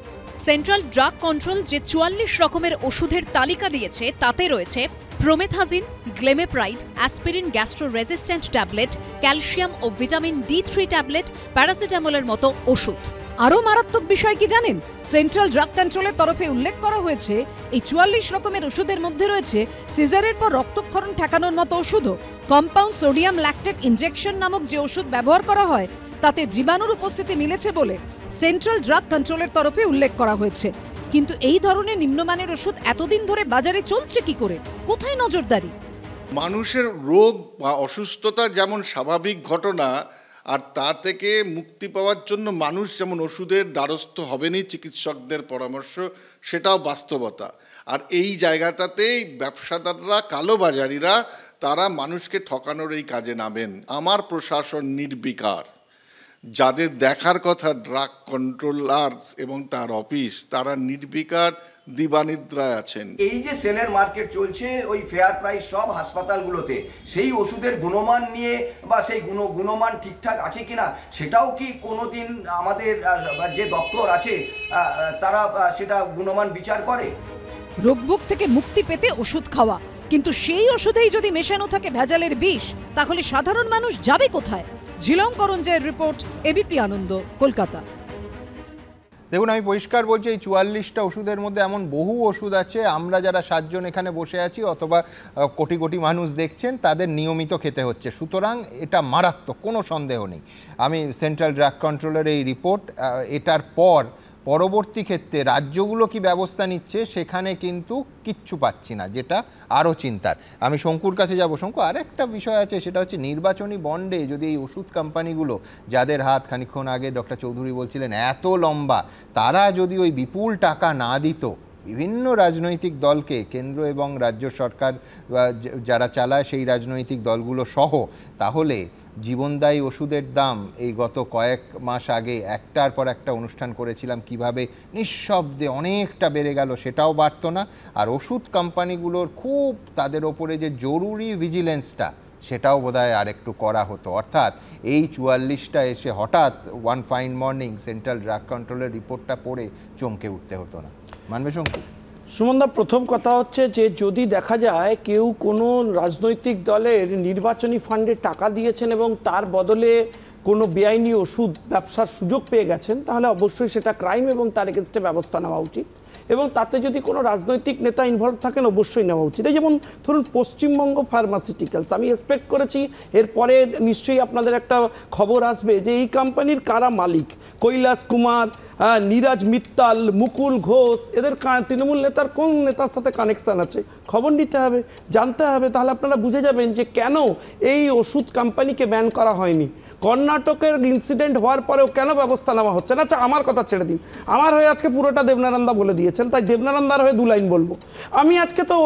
সেন্ট্রাল ড্রাগ কন্ট্রোল যে 44 রকমের ওষুধের তালিকা দিয়েছে তাতে রয়েছে promethazine, glimepiride, aspirin gastro resistant tablet, calcium ও ভিটামিন D3 ট্যাবলেট, প্যারাসিটামলের মতো ওষুধ। আরও মারাত্মক বিষয় কি জানেন? সেন্ট্রাল ড্রাগ কন্ট্রোলের তরফে উল্লেখ করা হয়েছে এই 44 রকমের ওষুধের মধ্যে রয়েছে সিজারের পর রক্তক্ষরণ ঠেকানোর মতো ওষুধও। কম্পাউন্ড সোডিয়াম ল্যাকটেট ইনজেকশন নামক যে ওষুধ ব্যবহার করা হয় তাতে জীবাণুর উপস্থিতি মিলেছে বলে সেন্ট্রাল ড্রাগ কন্ট্রোলের তরফে উল্লেখ করা হয়েছে। কিন্তু এই ধরনের নিম্নমানের ওষুধ এতদিন ধরে বাজারে চলছে কি করে? কোথায় নজরদারি? মানুষের রোগ বা অসুস্থতা যেমন স্বাভাবিক ঘটনা, আর তা থেকে মুক্তি পাওয়ার জন্য মানুষ যেমন ওষুধের দ্বারস্থ হবেনি, চিকিৎসকদের পরামর্শ, সেটাও বাস্তবতা। আর এই জায়গাটাতেই ব্যবসাদাররা, কালোবাজারিরা, তারা মানুষকে ঠকানোর এই কাজে নামেন। আমার প্রশাসন নির্বিকার, যাদের দেখার কথা ড্রাগ কন্ট্রোলার এবং তার অফিস, তারা নির্বিকার দিবানিদ্রায় আছেন। এই যে সেলের মার্কেট চলছে ওই ফেয়ার প্রাইস সব হাসপাতালগুলোতে, সেই ওষুধের গুণমান নিয়ে বা সেই গুণমান ঠিকঠাক আছে কিনা সেটাও কি কোনোদিন আমাদের যে দপ্তর আছে তারা সেটা গুণমান বিচার করে? রোগভোগ থেকে মুক্তি পেতে ওষুধ খাওয়া, কিন্তু সেই ওষুধেই যদি মেশানো থাকে ভেজালের বিষ, তাহলে সাধারণ মানুষ যাবে কোথায়? ঝিলং করঞ্জের রিপোর্ট, এবিপি আনন্দ, কলকাতা। দেখুন, আমি পরিষ্কার বলছি, এই 44টা ওষুধের মধ্যে এমন বহু ওষুধ আছে আমরা যারা 7 জন এখানে বসে আছি অথবা কোটি কোটি মানুষ দেখছেন তাদের নিয়মিত খেতে হচ্ছে। সুতরাং এটা মারাত্মক, কোনো সন্দেহ নেই। আমি সেন্ট্রাল ড্রাগ কন্ট্রোলের এই রিপোর্ট, এটার পরবর্তী ক্ষেত্রে রাজ্যগুলো কি ব্যবস্থা নিচ্ছে সেখানে কিন্তু কিচ্ছু পাচ্ছি না, যেটা আরও চিন্তার। আমি শঙ্কুর কাছে যাব। শঙ্কু, আরেকটা বিষয় আছে, সেটা হচ্ছে নির্বাচনী বন্ডে যদি এই ওষুধ কোম্পানিগুলো, যাদের হাত খানিকক্ষণ আগে ডক্টর চৌধুরী বলছিলেন এত লম্বা, তারা যদি ওই বিপুল টাকা না দিত বিভিন্ন রাজনৈতিক দলকে, কেন্দ্র এবং রাজ্য সরকার যারা চালায় সেই রাজনৈতিক দলগুলো সহ, তাহলে জীবনদায়ী ওষুধের দাম এই গত কয়েক মাস আগে একটার পর একটা অনুষ্ঠান করেছিলাম কিভাবে নিঃশব্দে অনেকটা বেড়ে গেল, সেটাও বাড়তো না। আর ওষুধ কোম্পানিগুলোর খুব তাদের ওপরে যে জরুরি ভিজিলেন্সটা, সেটাও বোধহয় আর একটু করা হতো। অর্থাৎ এই 44টা এসে হঠাৎ one fine morning central drug কন্ট্রোলের রিপোর্টটা পড়ে চমকে উঠতে হতো না। মানবে শঙ্কু? সুমনদা, প্রথম কথা হচ্ছে যে যদি দেখা যায় কেউ কোনো রাজনৈতিক দলের নির্বাচনী ফান্ডে টাকা দিয়েছেন এবং তার বদলে কোনো বেআইনি ওষুধ ব্যবসার সুযোগ পেয়ে গেছেন, তাহলে অবশ্যই সেটা ক্রাইম এবং তার এগেনস্টে ব্যবস্থা নেওয়া উচিত। এবং তাতে যদি কোনো রাজনৈতিক নেতা ইনভলভ থাকেন অবশ্যই নেওয়া উচিত। এই যেমন ধরুন পশ্চিমবঙ্গ ফার্মাসিউটিক্যালস, আমি এক্সপেক্ট করেছি এরপরে নিশ্চয়ই আপনাদের একটা খবর আসবে যে এই কোম্পানির কারা মালিক। কৈলাস কুমার, নীরাজ মিত্তাল, মুকুল ঘোষ, এদের তৃণমূল নেতার কোন নেতার সাথে কানেকশান আছে খবর নিতে হবে, জানতে হবে। তাহলে আপনারা বুঝে যাবেন যে কেন এই ওষুধ কোম্পানিকে ব্যান করা হয়নি। কর্ণাটকের ইনসিডেন্ট হওয়ার পরেও কেন ব্যবস্থা নেওয়া হচ্ছে না? আচ্ছা, আমার কথা ছেড়ে দিন, আমার হয়ে আজকে পুরোটা দেবনারায়ণদা বলে দিয়েছেন, তাই দেবনারায়ণদার হয়ে 2 লাইন বলবো। আমি আজকে তো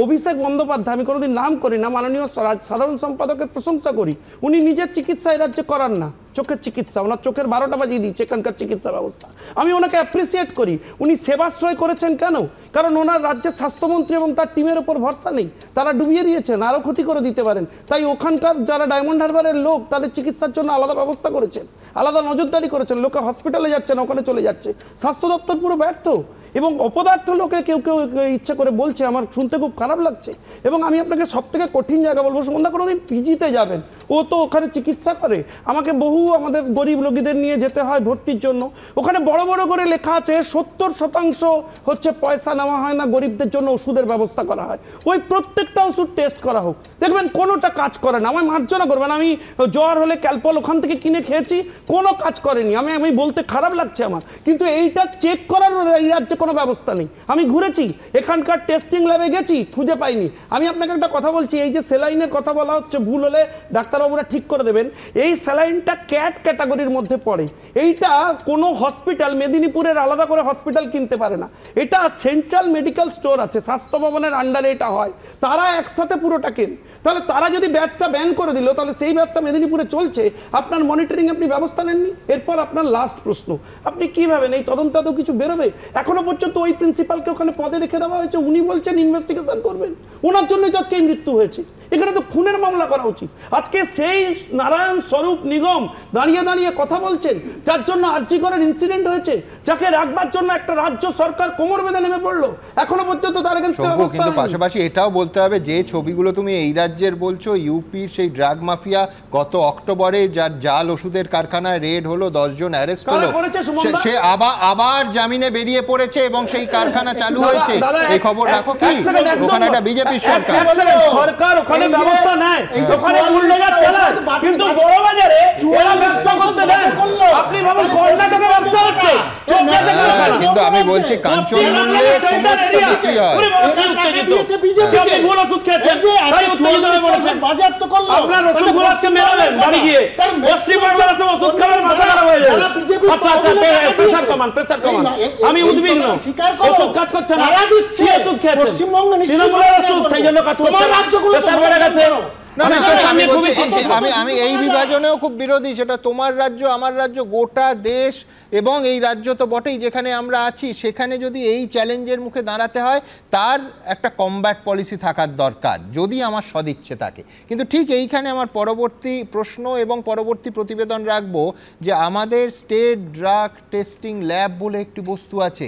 অভিষেক বন্দ্যোপাধ্যায়, আমি কোনোদিন নাম করি না, মাননীয় সাধারণ সম্পাদকের প্রশংসা করি। উনি নিজের চিকিৎসা এই রাজ্যে করান না, চোখের চিকিৎসা, ওনার চোখের 12টা বাজিয়ে দিচ্ছে এখানকার চিকিৎসা ব্যবস্থা। আমি ওনাকে অ্যাপ্রিসিয়েট করি। উনি সেবাশ্রয় করেছেন কেন? কারণ ওনার রাজ্যের স্বাস্থ্যমন্ত্রী এবং তার টিমের ওপর ভরসা নেই, তারা ডুবিয়ে দিয়েছেন, আরও ক্ষতি করে দিতে পারেন। তাই ওখানকার যারা ডায়মন্ড হারবারের লোক, তাদের চিকিৎসার জন্য আলাদা ব্যবস্থা করেছেন, আলাদা নজরদারি করেছেন। লোকে হসপিটালে যাচ্ছে না, ওখানে চলে যাচ্ছে। স্বাস্থ্য দপ্তর পুরো ব্যর্থ এবং অপদার্থ লোকে কেউ কেউ ইচ্ছা করে বলছে, আমার শুনতে খুব খারাপ লাগছে। এবং আমি আপনাকে সব থেকে কঠিন জায়গা বলবো, সুমনদা কোনোদিন পিজিতে যাবেন, ও তো ওখানে চিকিৎসা করে। আমাকে বহু আমাদের গরিব রোগীদের নিয়ে যেতে হয় ভর্তির জন্য, ওখানে বড় বড় করে লেখা আছে 70% হচ্ছে পয়সা নেওয়া হয় না, গরিবদের জন্য ওষুধের ব্যবস্থা করা হয়। ওই প্রত্যেকটা ওষুধ টেস্ট করা হোক, দেখবেন কোনোটা কাজ করে না। আমায় মার্জনা করবেন, আমি জ্বর হলে ক্যালপল ওখান থেকে কিনে খেয়েছি, কোনো কাজ করেনি। আমি বলতে খারাপ লাগছে আমার, কিন্তু এইটা চেক করার এই রাজ্যে কোনো ব্যবস্থা নেই। আমি ঘুরেছি, এখানকার টেস্টিং ল্যাবে গেছি, খুঁজে পাইনি। আমি আপনাকে একটা কথা বলছি, এই যে স্যালাইনের কথা বলা হচ্ছে, ভুল হলে ডাক্তারবাবুরা ঠিক করে দেবেন। এই স্যালাইনটা ক্যাট ক্যাটাগরির মধ্যে পড়ে। এইটা কোনো হসপিটাল, মেদিনীপুরের আলাদা করে হসপিটাল কিনতে পারে না। এটা সেন্ট্রাল মেডিকেল স্টোর আছে, স্বাস্থ্য ভবনের আন্ডারে এটা হয়, তারা একসাথে পুরোটা কেনে। তাহলে তারা যদি ব্যাচটা ব্যান করে দিল, তাহলে সেই ব্যাচটা মেদিনীপুরে চলছে, আপনার মনিটরিং আপনি ব্যবস্থা নেননি। এরপর আপনার লাস্ট প্রশ্ন, আপনি কি ভাবেন এই তদন্তে কিছু বেরোবে? এখনো পর্যন্ত ওই প্রিন্সিপালকে ওখানে পদে রেখে দেওয়া হয়েছে, উনি বলছেন ইনভেস্টিগেশন করবেন। ওনার জন্যই তো আজকে এই মৃত্যু হয়েছে। এখানে তো খুনের মামলা করা উচিত। আজকে সেই নারায়ণ স্বরূপ নিগম দাঁড়িয়ে দাঁড়িয়ে কথা বলছেন, যার জন্য আরজি করের ইনসিডেন্ট হয়েছে, যাকে রাখবার জন্য একটা রাজ্য সরকার কোমর বেঁধে নেমে পড়লো, এখনো পর্যন্ত তার এগেইনস্টে ব্যবস্থা। কিন্তু পাশাপাশি এটাও বলতে হবে যে ছবিগুলো তুমি এই রাজ্যের বলছো, ইউপির সেই ড্রাগ মাফিয়া গত অক্টোবরে যার জাল ওষুধের কারখানায় রেড হলো, 10 জন অ্যারেস্ট হলো, সে আবার জামিনে বেরিয়ে পড়েছে এবং সেই কারখানা চালু হয়েছে। এই খবর রাখো কি? ওখানে একটা বিজেপি সরকার ওখানে ব্যবস্থা নেয়, ওখানে বুলডোজার চালায়, কিন্তু বড় বাজারে ওরা ব্যবসা করতে দেন। আপনি ভাবুন কর্ণাটকে ব্যবসা হচ্ছে, কিন্তু আমি বলছি কাঞ্চন মূল্যে সমস্ত বিক্রি হয়। আপনি ভুল ওষুধ খেয়েছেন, তাই উত্তেজিত হয়ে পড়েছেন। বাজার তো করলো, আপনার ওষুধ গুলাচ্ছে মেলাবেন বাড়ি গিয়ে, পশ্চিমবাংলার আছে ওষুধ খাবেন, মাথা খারাপ হয়ে যাবে। আচ্ছা আচ্ছা, প্রেসার কমান, প্রেসার কমান। আমি উদ্বিগ্ন, ওষুধ কাজ করছে না। কি ওষুধ খেয়েছেন? তৃণমূলের ওষুধ, সেই জন্য কাজ করছে না, প্রেসার বেড়ে গেছে। আমি এই বিভাজনেও খুব বিরোধী। সেটা তোমার রাজ্য, আমার রাজ্য, গোটা দেশ এবং এই রাজ্য তো বটেই যেখানে আমরা আছি, সেখানে যদি এই চ্যালেঞ্জের মুখে দাঁড়াতে হয়, তার একটা কমব্যাট পলিসি থাকার দরকার, যদি আমার সদিচ্ছে থাকে। কিন্তু ঠিক এইখানে আমার পরবর্তী প্রশ্ন এবং পরবর্তী প্রতিবেদন রাখবো যে আমাদের স্টেট ড্রাগ টেস্টিং ল্যাব বলে একটি বস্তু আছে,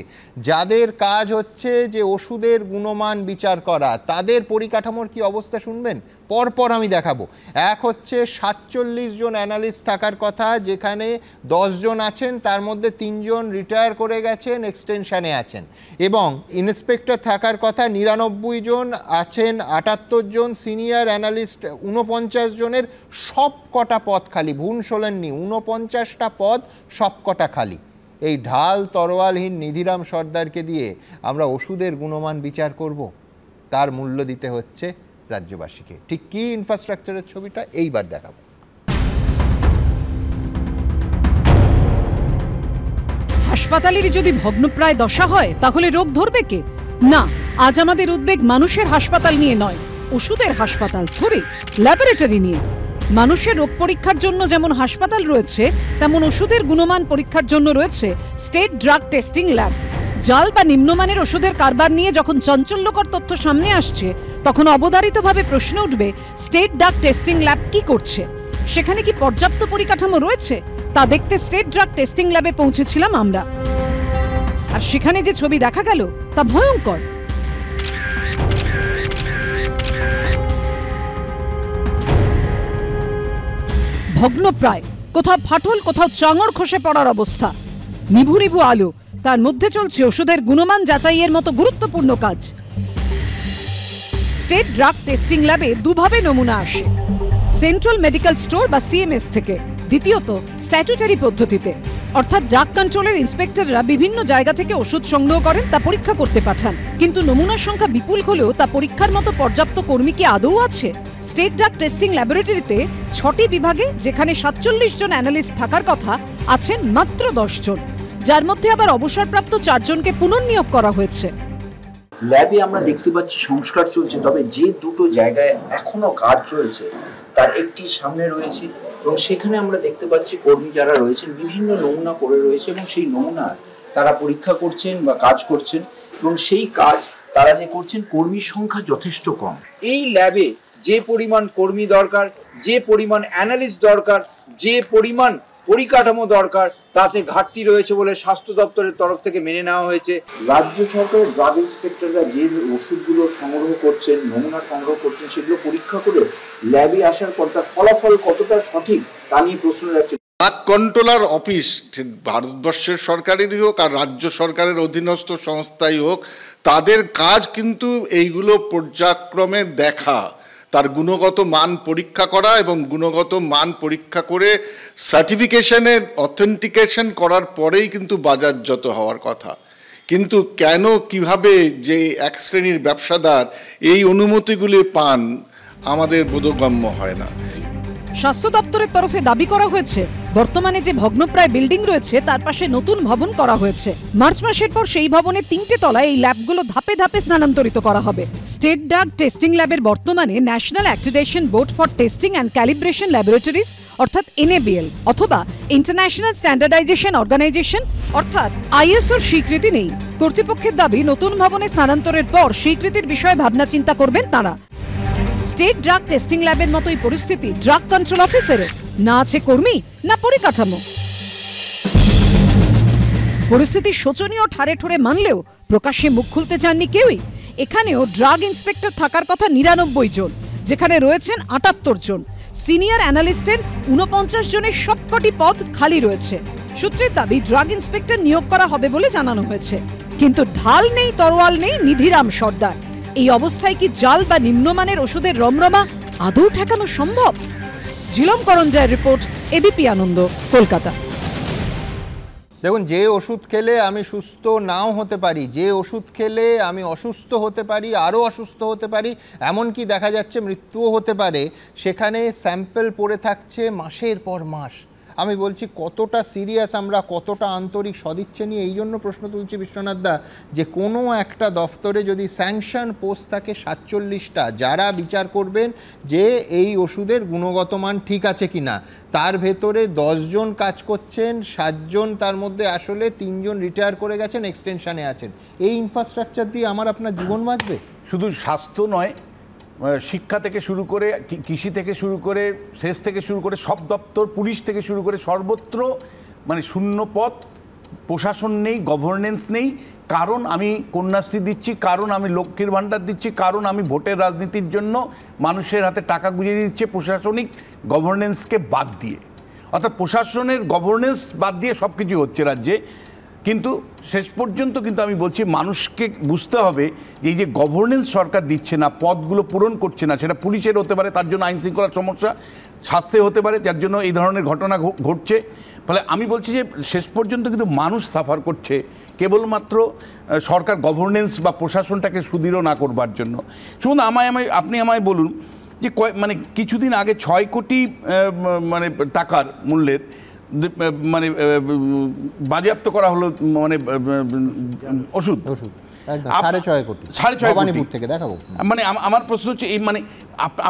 যাদের কাজ হচ্ছে যে ওষুধের গুণমান বিচার করা। তাদের পরিকাঠামোর কি অবস্থা শুনবেন, পরপর আমি দেখাবো। এক হচ্ছে 47 জন অ্যানালিস্ট থাকার কথা, যেখানে 10 জন আছেন, তার মধ্যে 3 জন রিটায়ার করে গেছেন, এক্সটেনশনে আছেন। এবং ইন্সপেক্টর থাকার কথা 99 জন আছেন, 78 জন সিনিয়র অ্যানালিস্ট, 49 জনের সব কটা পদ খালি। ভুল শোনেননি, 49টা পদ সব কটা খালি। এই ঢাল তরোয়ালহীন নিধিরাম সর্দারকে দিয়ে আমরা ওষুধের গুণমান বিচার করব? তার মূল্য দিতে হচ্ছে রাজ্যবাসীকে। ঠিক কি ইনফ্রাস্ট্রাকচারের ছবিটা এইবার দেখাবো। হাসপাতালের যদি ভগ্নপ্রায় দশা হয়, তাহলে রোগ ধরবে কে? না, আজ আমাদের উদ্বেগ মানুষের হাসপাতাল নিয়ে নয়, ওষুধের হাসপাতাল থরে, ল্যাবরেটরি নিয়ে। মানুষের রোগ পরীক্ষার জন্য যেমন হাসপাতাল রয়েছে, তেমন ওষুধের গুণমান পরীক্ষার জন্য রয়েছে স্টেট ড্রাগ টেস্টিং ল্যাব। জাল বা নিম্নমানের ওষুধের কারবার নিয়ে যখন চাঞ্চল্যকর তথ্য সামনে আসছে, তখন অবধারিতভাবে প্রশ্ন উঠবে, স্টেট ড্রাগ টেস্টিং ল্যাব কি করছে? সেখানে কি পর্যাপ্ত পরিকাঠামো রয়েছে? তা দেখতে স্টেট ড্রাগ টেস্টিং ল্যাবে পৌঁছেছিলাম আমরা। আর সেখানে যে ছবি দেখা গেল তা ভয়ঙ্কর। ভগ্নপ্রায়, কোথাও ফাটল, কোথাও চাঙড় খসে পড়ার অবস্থা। নিভু নিভু আলো, তার মধ্যে চলছে ওষুধের গুণমান যাচাইয়ের মতো গুরুত্বপূর্ণ কাজ। স্টেট ড্রাগ টেস্টিং ল্যাবে দুভাবে নমুনা আসে, সেন্ট্রাল মেডিকেল স্টোর বা সিএমএস থেকে, দ্বিতীয়ত স্ট্যাটুটারি পদ্ধতিতে, অর্থাৎ ড্রাগ কন্ট্রোলের ইন্সপেক্টররা বিভিন্ন জায়গা থেকে ওষুধ সংগ্রহ করেন, তা পরীক্ষা করতে পাঠান। কিন্তু নমুনার সংখ্যা বিপুল হলেও তা পরীক্ষার মতো পর্যাপ্ত কর্মী কি আদৌ আছে? স্টেট ড্রাগ টেস্টিং ল্যাবরেটরিতে 6টি বিভাগে, যেখানে 47 জন অ্যানালিস্ট থাকার কথা, আছেন মাত্র 10 জন, যার মধ্যে আবার অবসরপ্রাপ্ত 4 জনকে পুনর্নিয়োগ করা হয়েছে। ল্যাবে আমরা দেখতে পাচ্ছি সংস্কার চলছে, তবে যে দুটো জায়গায় এখনো কাজ চলছে তার একটি সামনে রয়েছে এবং সেখানে আমরা দেখতে পাচ্ছি কর্মী যারা রয়েছেন বিভিন্ন নমুনা পড়ে রয়েছে এবং সেই নমুনা তারা পরীক্ষা করছেন বা কাজ করছেন এবং সেই কাজ তারা যে করছেন, কর্মীর সংখ্যা যথেষ্ট কম। এই ল্যাবে যে পরিমাণ কর্মী দরকার, যে পরিমাণ অ্যানালিস্ট দরকার, যে পরিমাণ পরিকাঠামো দরকার, তাতে ঘাটতি রয়েছে বলে স্বাস্থ্য দপ্তরের তরফ থেকে মেনে নেওয়া হয়েছে। রাজ্য সরকারের ড্রাগ ইন্সপেক্টররা যে ওষুধগুলো সংগ্রহ করছেন, নমুনা সংগ্রহ করছেন, সেগুলো পরীক্ষা করে ল্যাবে আসার পর তার ফলাফল কতটা সঠিক তা নিয়ে প্রশ্ন যাচ্ছে। ড্রাগ কন্ট্রোলার অফিস ভারতবর্ষের সরকারেরই হোক আর রাজ্য সরকারের অধীনস্থ সংস্থাই হোক, তাদের কাজ কিন্তু এইগুলো পর্যায়ক্রমে দেখা, তার গুণগত মান পরীক্ষা করা এবং গুণগত মান পরীক্ষা করে সার্টিফিকেশনে অথেন্টিকেশন করার পরেই কিন্তু বাজারজাত হওয়ার কথা। কিন্তু কেন কিভাবে যে এক শ্রেণীর ব্যবসাদার এই অনুমতিগুলি পান আমাদের বোধগম্য হয় না। স্বাস্থ্য দপ্তরের তরফে দাবি করা হয়েছে বর্তমানে যে ভগ্নপ্রায় বিল্ডিং রয়েছে তার পাশে নতুন ভবন করা হয়েছে। মার্চ মাসের পর সেই ভবনে 3টে তলায় এই ল্যাবগুলো ধাপে ধাপে স্থানান্তরিত করা হবে। স্টেট ড্রাগ টেস্টিং ল্যাবের বর্তমানে national accreditation board for testing and calibration laboratories অর্থাৎ NABL অথবা ইন্টারন্যাশনাল স্ট্যান্ডার্ডাইজেশন অর্গানাইজেশন অর্থাৎ ISOর স্বীকৃতি নেই। কর্তৃপক্ষের দাবি নতুন ভবনে স্থানান্তরের পর স্বীকৃতির বিষয়ে ভাবনা চিন্তা করবেন তারা। স্টেট ড্রাগ টেস্টিং ল্যাবের মতোই পরিস্থিতি ড্রাগ কন্ট্রোল অফিসেরও, না আছে কর্মী না পরিকাঠামো। পরিস্থিতি শোচনীয় ঠারে ঠোরে মানলেও প্রকাশ্যে মুখ খুলতে চাননি কেউই। এখানেও ড্রাগ ইন্সপেক্টর থাকার কথা 99 জন, যেখানে রয়েছেন 78 জন। সিনিয়র অ্যানালিস্টের 49 জনের সবকটি পদ খালি রয়েছে। সূত্রের দাবি ড্রাগ ইন্সপেক্টর নিয়োগ করা হবে বলে জানানো হয়েছে, কিন্তু ঢাল নেই তরোয়াল নেই নিধিরাম সর্দার। এই অবস্থায় কি জাল বা নিম্নমানের ওষুধের রমরমা আদৌ ঠেকানো সম্ভব? ঝিলম করঞ্জয়ের রিপোর্ট, ABP আনন্দ, কলকাতা। দেখুন, যে ওষুধ খেলে আমি সুস্থ নাও হতে পারি, যে ওষুধ খেলে আমি অসুস্থ হতে পারি, আরও অসুস্থ হতে পারি, এমনকি দেখা যাচ্ছে মৃত্যুও হতে পারে, সেখানে স্যাম্পল পড়ে থাকছে মাসের পর মাস। আমি বলছি কতটা সিরিয়াস আমরা, কতটা আন্তরিক সদিচ্ছা নিয়ে এই জন্য প্রশ্ন তুলছি বিশ্বনাথ দা, যে কোনো একটা দফতরে যদি স্যাংশন পোস্ট থাকে 47টা, যারা বিচার করবেন যে এই ওষুধের গুণগত মান ঠিক আছে কিনা, তার ভেতরে 10 জন কাজ করছেন, 7 জন তার মধ্যে আসলে 3 জন রিটায়ার করে গেছেন, এক্সটেনশনে আছেন। এই ইনফ্রাস্ট্রাকচার দিয়ে আমার আপনার জীবন বাঁচবে? শুধু স্বাস্থ্য নয়, শিক্ষা থেকে শুরু করে, কৃষি থেকে শুরু করে, সেচ থেকে শুরু করে, সব দপ্তর, পুলিশ থেকে শুরু করে সর্বত্র মানে শূন্য পথ, প্রশাসন নেই, গভর্নেন্স নেই। কারণ আমি কন্যাশ্রী দিচ্ছি, কারণ আমি লক্ষ্মীর ভাণ্ডার দিচ্ছি, কারণ আমি ভোটের রাজনীতির জন্য মানুষের হাতে টাকা গুঁজে দিচ্ছে প্রশাসনিক গভর্নেন্সকে বাদ দিয়ে। অর্থাৎ প্রশাসনের গভর্নেন্স বাদ দিয়ে সব কিছু হচ্ছে রাজ্যে। কিন্তু শেষ পর্যন্ত কিন্তু আমি বলছি মানুষকে বুঝতে হবে এই যে গভর্নেন্স সরকার দিচ্ছে না, পদগুলো পূরণ করছে না, সেটা পুলিশের হতে পারে, তার জন্য আইন শৃঙ্খলার সমস্যা, স্বাস্থ্যে হতে পারে, যার জন্য এই ধরনের ঘটনা ঘটছে। ফলে আমি বলছি যে শেষ পর্যন্ত কিন্তু মানুষ সাফার করছে কেবলমাত্র সরকার গভর্নেন্স বা প্রশাসনটাকে সুদৃঢ় না করবার জন্য। শুনুন, আপনি আমায় বলুন যে মানে কিছুদিন আগে 6 কোটি মানে টাকার মূল্যের মানে বাজেয়াপ্ত করা হলো মানে ওষুধ 6.5 কোটি, 6.5 থেকে দেখাবো। মানে আমার প্রশ্ন হচ্ছে এই মানে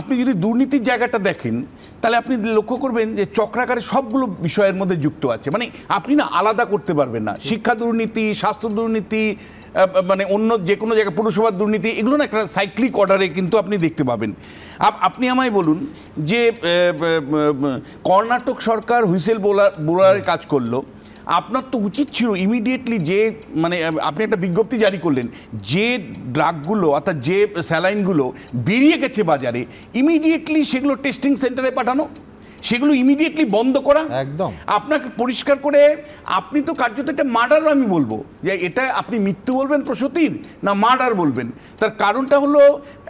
আপনি যদি দুর্নীতির জায়গাটা দেখেন তাহলে আপনি লক্ষ্য করবেন যে চক্রাকারে সবগুলো বিষয়ের মধ্যে যুক্ত আছে। মানে আপনি না আলাদা করতে পারবেন না, শিক্ষা দুর্নীতি, স্বাস্থ্য দুর্নীতি, মানে অন্য যে কোনো জায়গায় পুরসভার দুর্নীতি, এগুলো না একটা সাইক্লিক অর্ডারে কিন্তু আপনি দেখতে পাবেন। আপনি আমায় বলুন যে কর্ণাটক সরকার হুইসেল বোলারের কাজ করলো, আপনার তো উচিত ছিল ইমিডিয়েটলি যে মানে আপনি একটা বিজ্ঞপ্তি জারি করলেন, যে ড্রাগগুলো অর্থাৎ যে স্যালাইনগুলো বেরিয়ে গেছে বাজারে ইমিডিয়েটলি সেগুলো টেস্টিং সেন্টারে পাঠানো, সেগুলো ইমিডিয়েটলি বন্ধ করা। একদম আপনাকে পরিষ্কার করে, আপনি তো কার্যত একটা মার্ডার, আমি বলবো যে এটা আপনি মৃত্যু বলবেন প্রসূতির না মার্ডার বলবেন। তার কারণটা হলো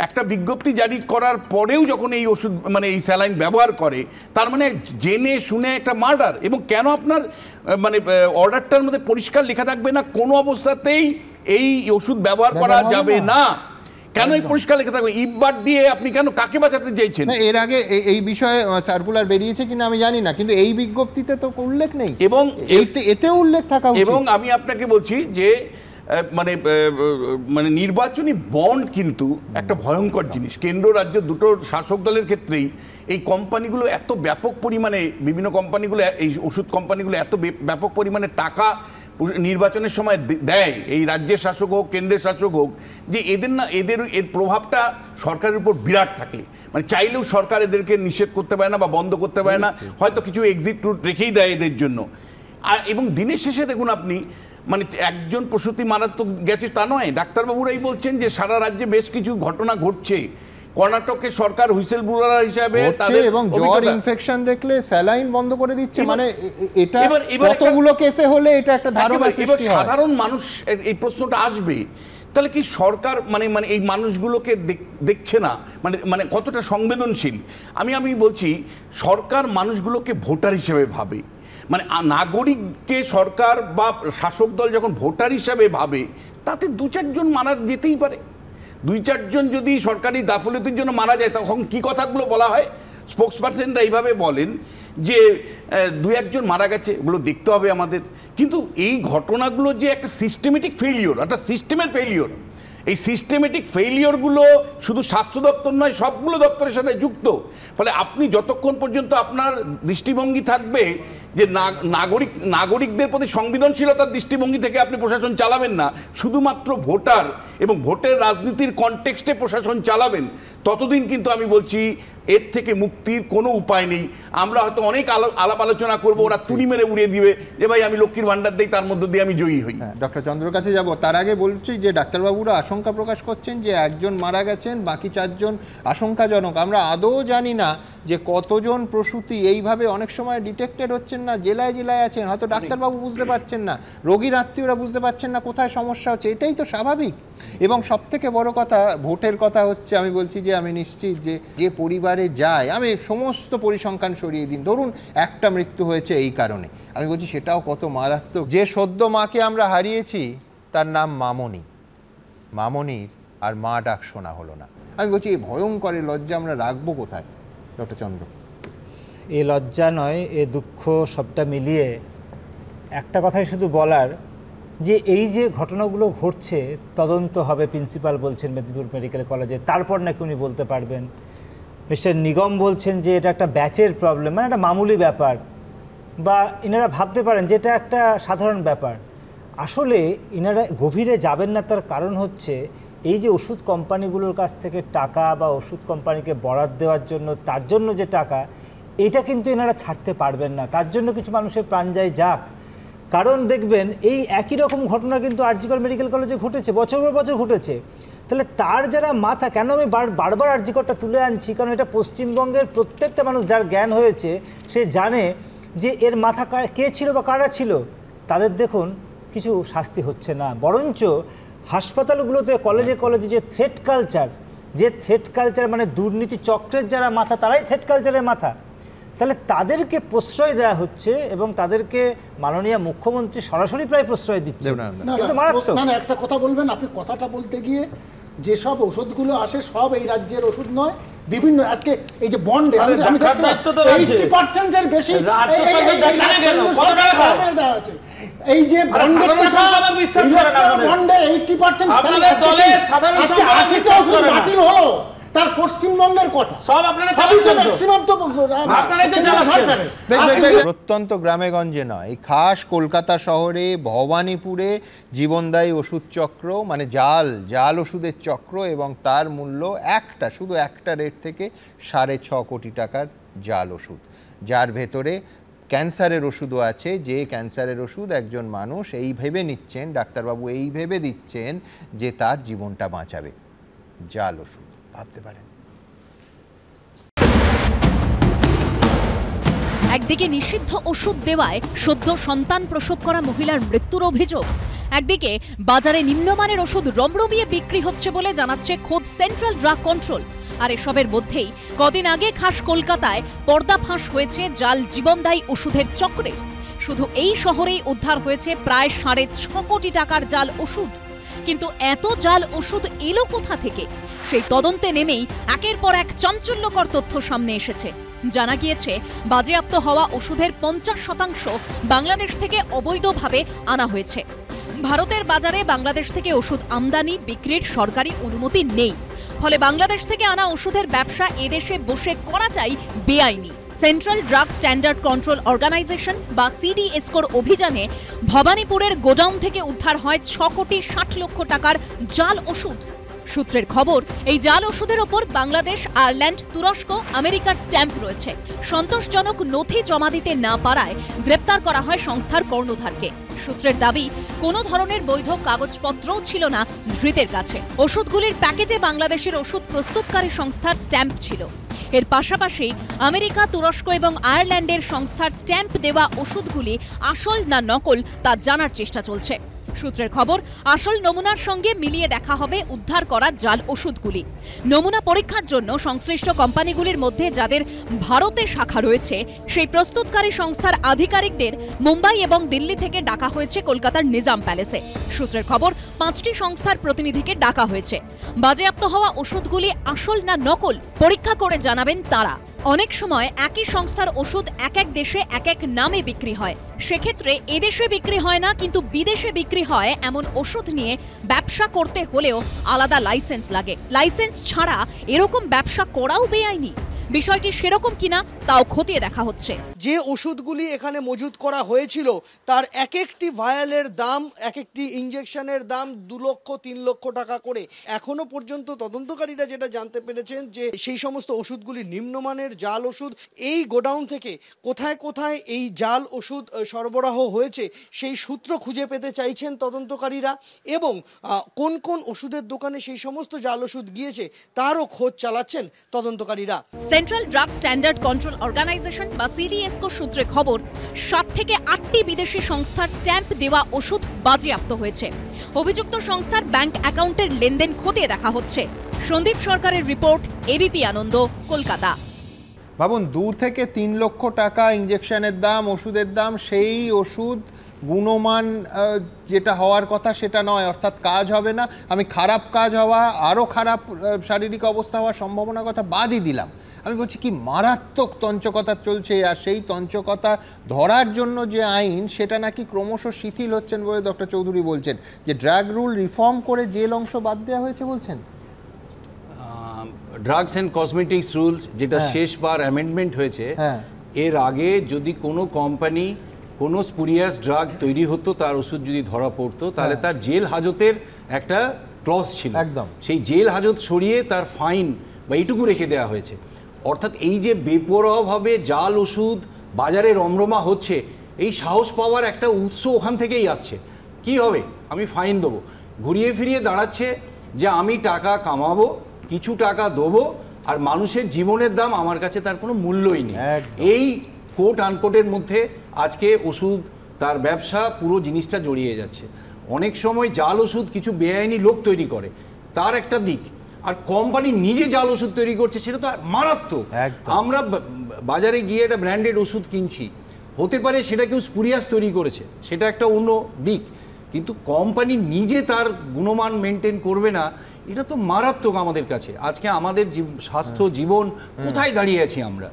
একটা বিজ্ঞপ্তি জারি করার পরেও যখন এই ওষুধ মানে এই স্যালাইন ব্যবহার করে, তার মানে জেনে শুনে একটা মার্ডার। এবং কেন আপনার মানে অর্ডারটার মধ্যে পরিষ্কার লেখা থাকবে না কোনো অবস্থাতেই এই ওষুধ ব্যবহার করা যাবে না? কেন এই পরিষ্কার লেখা থাকবে? ইটবাট দিয়ে আপনি কেন কাকে বাঁচাতে চাইছেন? এর আগে এই বিষয়ে সার্কুলার বেরিয়েছে কিনা আমি জানি না, কিন্তু এই বিজ্ঞপ্তিতে তো উল্লেখ নেই এবং এতেও উল্লেখ থাকা উচিত। এবং আমি আপনাকে বলছি যে মানে মানে নির্বাচনী বন্ড কিন্তু একটা ভয়ঙ্কর জিনিস। কেন্দ্র রাজ্য দুটো শাসক দলের ক্ষেত্রেই এই কোম্পানিগুলো এত ব্যাপক পরিমাণে, বিভিন্ন কোম্পানিগুলো, এই ওষুধ কোম্পানিগুলো এত ব্যাপক পরিমাণে টাকা নির্বাচনের সময় দেয়, এই রাজ্যের শাসক হোক কেন্দ্রের শাসক হোক, যে এদের প্রভাবটা সরকারের উপর বিরাট থাকে। মানে চাইলেও সরকার এদেরকে নিষেধ করতে পারে না বা বন্ধ করতে পারে না, হয়তো কিছু এক্সিট রুট রেখেই দেয় এদের জন্য। আর এবং দিনের শেষে দেখুন আপনি, মানে একজন প্রসূতি মারা তো গেছে তা নয়, ডাক্তারবাবুরাই বলছেন যে সারা রাজ্যে বেশ কিছু ঘটনা ঘটছে। কর্ণাটকের সরকার হুইসেল ব্লোয়ার হিসাবে তাদের এবং জ্বর ইনফেকশন দেখলে স্যালাইন বন্ধ করে দিচ্ছে। মানে এটা কতগুলো কেসে হলে এটা একটা ধারণা সৃষ্টি হয়। সাধারণ মানুষ এই প্রশ্নটা আসবে, তাহলে কি সরকার মানে মানে এই মানুষগুলোকে দেখছে না? মানে মানে কতটা সংবেদনশীল? আমি বলছি সরকার মানুষগুলোকে ভোটার হিসেবে ভাবে। মানে নাগরিককে সরকার বা শাসক দল যখন ভোটার হিসাবে ভাবে, তাতে 2-4 জন মারা যেতেই পারে। 2-4 জন যদি সরকারি গাফলতির জন্য মারা যায়, তখন কি কথাগুলো বলা হয়? স্পোক্সপারসনরা এইভাবে বলেন যে 2-1 জন মারা গেছে, এগুলো দেখতে হবে আমাদের। কিন্তু এই ঘটনাগুলো যে একটা সিস্টেমেটিক ফেলিওর, একটা সিস্টেমের ফেলিওর, এই সিস্টেমেটিক ফেলিওরগুলো শুধু স্বাস্থ্য দপ্তর নয়, সবগুলো দপ্তরের সাথে যুক্ত। ফলে আপনি যতক্ষণ পর্যন্ত আপনার দৃষ্টিভঙ্গি থাকবে যে নাগরিকদের প্রতি সংবেদনশীলতার দৃষ্টিভঙ্গি থেকে আপনি প্রশাসন চালাবেন না, শুধুমাত্র ভোটার এবং ভোটের রাজনীতির কনটেক্সটে প্রশাসন চালাবেন, ততদিন কিন্তু আমি বলছি এর থেকে মুক্তির কোনো উপায় নেই। আমরা হয়তো অনেক আলাপ আলোচনা করবো, ওরা তুড়ি মেরে উড়িয়ে দিবে যে ভাই আমি লক্ষ্মীর ভান্ডার দিই, তার মধ্যে দিয়ে আমি জয়ী হই। ডক্টর চন্দ্রর কাছে যাব, তার আগে বলছি যে ডাক্তারবাবুরা আশঙ্কা প্রকাশ করছেন যে 1 জন মারা গেছেন, বাকি 4 জন আশঙ্কাজনক। আমরা আদৌ জানি না যে কতজন প্রসূতি এইভাবে অনেক সময় ডিটেক্টেড হচ্ছেন না, জেলায় জেলায় আছেন, হয়তো ডাক্তারবাবু বুঝতে পারছেন না, রোগীর আত্মীয়রা বুঝতে পারছেন না কোথায় সমস্যা হচ্ছে, এটাই তো স্বাভাবিক। এবং সবথেকে বড় কথা, ভোটের কথা হচ্ছে, আমি বলছি যে আমি নিশ্চিত যে পরিবারে যায়, আমি সমস্ত পরিসংখ্যান সরিয়ে দিন, ধরুন একটা মৃত্যু হয়েছে এই কারণে, আমি বলছি সেটাও কত মারাত্মক। যে সদ্য মাকে আমরা হারিয়েছি তার নাম মামনি, মামনির আর মা ডাক শোনা হলো না। আমি বলছি এই ভয়ঙ্কর লজ্জা আমরা রাখবো কোথায় ডক্টর চন্দ্র? এ লজ্জা নয়, এ দুঃখ, সবটা মিলিয়ে একটা কথাই শুধু বলার, যে এই যে ঘটনাগুলো ঘটছে তদন্ত হবে, প্রিন্সিপাল বলছেন মেদিনীপুর মেডিকেল কলেজে, তারপর নাকি উনি বলতে পারবেন। মিস্টার নিগম বলছেন যে এটা একটা ব্যাচের প্রবলেম, মানে একটা মামুলি ব্যাপার, বা ইনারা ভাবতে পারেন যে এটা একটা সাধারণ ব্যাপার। আসলে ইনারা গভীরে যাবেন না, তার কারণ হচ্ছে এই যে ওষুধ কোম্পানিগুলোর কাছ থেকে টাকা বা ওষুধ কোম্পানিকে বরাদ্দ দেওয়ার জন্য, তার জন্য যে টাকা, এটা কিন্তু এনারা ছাড়তে পারবেন না। তার জন্য কিছু মানুষের প্রাণ যায় যাক, কারণ দেখবেন এই একই রকম ঘটনা কিন্তু আরজিকর মেডিকেল কলেজে ঘটেছে, বছর পর বছর ঘটেছে। তাহলে তার যারা মাথা, কেন আমি বারবার আরজিকরটা তুলে আনছি, কারণ এটা পশ্চিমবঙ্গের প্রত্যেকটা মানুষ যার জ্ঞান হয়েছে সে জানে যে এর মাথা কে ছিল বা কারা ছিল। তাদের দেখুন কিছু শাস্তি হচ্ছে না, বরঞ্চ হাসপাতালগুলোতে কলেজে কলেজে যে থ্রেট কালচার, মানে দুর্নীতি চক্রের যারা মাথা, তারাই থ্রেট কালচারের মাথা, তাহলে তাদেরকে প্রশ্রয় দেওয়া হচ্ছে এবং তাদেরকে মাননীয় মুখ্যমন্ত্রী সরাসরি প্রায় প্রশ্রয় দিচ্ছে। না, একটা কথা বলবেন আপনি, কথাটা বলতে গিয়ে যেসব ওষুধগুলো আসে সব এই রাজ্যের ওষুধ নয়, বিভিন্ন আজকে এই যে বন্ডে আমি দেখছি 80%-এর বেশি আছে, এই যে বন্ডের 80% বাতিল হলো, তার পশ্চিমবঙ্গের কথা সব আপনারা প্রত্যন্ত গ্রামেগঞ্জে নয়, এই খাস কলকাতা শহরে ভবানীপুরে জীবনদায়ী ওষুধ চক্র, মানে জাল ওষুধের চক্র, এবং তার মূল্য শুধু একটা রেট থেকে 6.5 কোটি টাকার জাল ওষুধ, যার ভেতরে ক্যান্সারের ওষুধও আছে। যে ক্যান্সারের ওষুধ একজন মানুষ এই ভেবে নিচ্ছেন, ডাক্তারবাবু এই ভেবে দিচ্ছেন যে তার জীবনটা বাঁচাবে, জাল ওষুধ, ভাবতে পারেন। একদিকে নিষিদ্ধ ওষুধ দেওয়ায় সদ্য সন্তান প্রসব করা মহিলার মৃত্যুর অভিযোগ, একদিকে বাজারে নিম্নমানের ওষুধ রমরমিয়ে বিক্রি হচ্ছে বলে জানাচ্ছে খোদ সেন্ট্রাল ড্রাগ কন্ট্রোল। আর এসবের মধ্যেই কদিন আগে খাস কলকাতায় পর্দাফাঁস হয়েছে জাল জীবনদায়ী ওষুধের চক্রে। শুধু এই শহরেই উদ্ধার হয়েছে প্রায় 6.5 কোটি টাকার জাল ওষুধ। কিন্তু এত জাল ওষুধ এলো কোথা থেকে? সেই তদন্তে নেমেই একের পর এক চাঞ্চল্যকর তথ্য সামনে এসেছে। জানা গিয়েছে বাজেয়াপ্ত হওয়া ওষুধের 50% বাংলাদেশ থেকে অবৈধভাবে আনা হয়েছে। ভারতের বাজারে বাংলাদেশ থেকে ওষুধ আমদানি বিক্রির সরকারি অনুমতি নেই, ফলে বাংলাদেশ থেকে আনা ওষুধের ব্যবসা এদেশে বসে করাটাই বেআইনি। Central drug standard control organisation বা সিডিএসকোর অভিযানে ভবানীপুরের গোডাউন থেকে উদ্ধার হয় 6.60 কোটি টাকার জাল ওষুধ। সূত্রের খবর, এই জাল ওষুধের ওপর বাংলাদেশ, আয়ারল্যান্ড, তুরস্ক, আমেরিকার স্ট্যাম্প রয়েছে। সন্তোষজনক নথি জমা দিতে না পারায় গ্রেপ্তার করা হয় সংস্থার কর্ণধারকে। সূত্রের দাবি, কোনো ধরনের বৈধ কাগজপত্রও ছিল না ধৃতের কাছে। ওষুধগুলির প্যাকেটে বাংলাদেশের ওষুধ প্রস্তুতকারী সংস্থার স্ট্যাম্প ছিল। এর পাশাপাশি আমেরিকা, তুরস্ক এবং আয়ারল্যান্ডের সংস্থার স্ট্যাম্প দেওয়া ওষুধগুলি আসল না নকল তা জানার চেষ্টা চলছে। সূত্রের খবর, আসল নমুনার সঙ্গে মিলিয়ে দেখা হবে উদ্ধার করা জাল ওষুধগুলি। নমুনা পরীক্ষার জন্য সংশ্লিষ্ট কোম্পানিগুলির মধ্যে যাদের ভারতে শাখা রয়েছে সেই প্রস্তুতকারী সংস্থার আধিকারিকদের মুম্বাই এবং দিল্লি থেকে ডাকা হয়েছে কলকাতার নিজাম প্যালেসে। সূত্রের খবর, 5টি সংস্থার প্রতিনিধিকে ডাকা হয়েছে। বাজেয়াপ্ত হওয়া ওষুধগুলি আসল না নকল পরীক্ষা করে জানাবেন তারা। অনেক সময় একই সংস্থার ওষুধ এক এক দেশে এক এক নামে বিক্রি হয়। সেক্ষেত্রে এদেশে বিক্রি হয় না কিন্তু বিদেশে বিক্রি হয় এমন ওষুধ নিয়ে ব্যবসা করতে হলেও আলাদা লাইসেন্স লাগে। লাইসেন্স ছাড়া এরকম ব্যবসা করাও বেআইনি। বিষয়টি সেরকম কিনা তাও খতিয়ে দেখা হচ্ছে। যে ওষুধগুলি এখানে মজুত করা হয়েছিল তার এক একটি ভায়ালের দাম, এক একটি ইনজেকশনের দাম 2 লক্ষ 3 লক্ষ টাকা করে। এখনো পর্যন্ত তদন্তকারীরা যেটা জানতে পেরেছেন যে সেই সমস্ত ওষুধগুলি নিম্নমানের জাল ওষুধ। এই গোডাউন থেকে কোথায় কোথায় এই জাল ওষুধ সরবরাহ হয়েছে সেই সূত্র খুঁজে পেতে চাইছেন তদন্তকারীরা, এবং কোন কোন ওষুধের দোকানে সেই সমস্ত জাল ওষুধ গিয়েছে তারও খোঁজ চালাচ্ছেন তদন্তকারীরা। Central drug standard control organisation বা সিডিএসকো সূত্রে খবর, 7 থেকে 8টি বিদেশি সংস্থার স্ট্যাম্প দেওয়া ওষুধ বাজেয়াপ্ত হয়েছে। অভিযুক্ত সংস্থার ব্যাংক অ্যাকাউন্টের লেনদেন খতিয়ে দেখা হচ্ছে। সন্দীপ সরকারের রিপোর্ট, এবিপি আনন্দ, কলকাতা। ভাবুন, 2 থেকে 3 লক্ষ টাকা ইঞ্জেকশনের দাম, ওষুধের দাম। সেই ওষুধ গুণমান যেটা হওয়ার কথা সেটা নয়, অর্থাৎ কাজ হবে না। আমি খারাপ কাজ হওয়া, আরও খারাপ শারীরিক অবস্থা হওয়ার সম্ভাবনার কথা বাদই দিলাম। আমি বলছি কি মারাত্মক তঞ্চকতা চলছে, আর সেই তঞ্চকতা ধরার জন্য যে আইন সেটা নাকি ক্রমশ শিথিল হচ্ছেন বলে ডক্টর চৌধুরী বলছেন। যে ড্রাগ রুল রিফর্ম করে জেল অংশ বাদ দেওয়া হয়েছে বলছেন। ড্রাগস অ্যান্ড কসমেটিক্স রুলস যেটা শেষবার অ্যামেন্ডমেন্ট হয়েছে, এর আগে যদি কোনো কোম্পানি কোনো স্পুরিয়াস ড্রাগ তৈরি হতো, তার ওষুধ যদি ধরা পড়তো, তাহলে তার জেল হাজতের একটা ক্লজ ছিল। একদম সেই জেল হাজত সরিয়ে তার ফাইন বা এইটুকু রেখে দেওয়া হয়েছে। অর্থাৎ এই যে বেপরোয়াভাবে জাল ওষুধ বাজারে রমরমা হচ্ছে, এই সাহস পাওয়ার একটা উৎস ওখান থেকেই আসছে। কি হবে, আমি ফাইন দেবো। ঘুরিয়ে ফিরিয়ে দাঁড়াচ্ছে যে আমি টাকা কামাবো, কিছু টাকা দেবো, আর মানুষের জীবনের দাম আমার কাছে তার কোনো মূল্যই নেই। এই কোট আনকোটের মধ্যে আজকে ওষুধ, তার ব্যবসা, পুরো জিনিসটা জড়িয়ে যাচ্ছে। অনেক সময় জাল ওষুধ কিছু বেআইনি লোক তৈরি করে, তার একটা দিক। আর কোম্পানি নিজে জাল ওষুধ তৈরি করছে, সেটা তো মারাত্মক। আমরা বাজারে গিয়ে একটা ব্র্যান্ডেড ওষুধ কিনছি, হতে পারে সেটা কেউ স্পুরিয়াস তৈরি করেছে, সেটা একটা অন্য দিক। কিন্তু কোম্পানি নিজে তার গুণমান মেনটেন করবে না, এটা তো মারাত্মক আমাদের কাছে। আজকে আমাদের স্বাস্থ্য, জীবন কোথায় দাঁড়িয়ে আছি আমরা,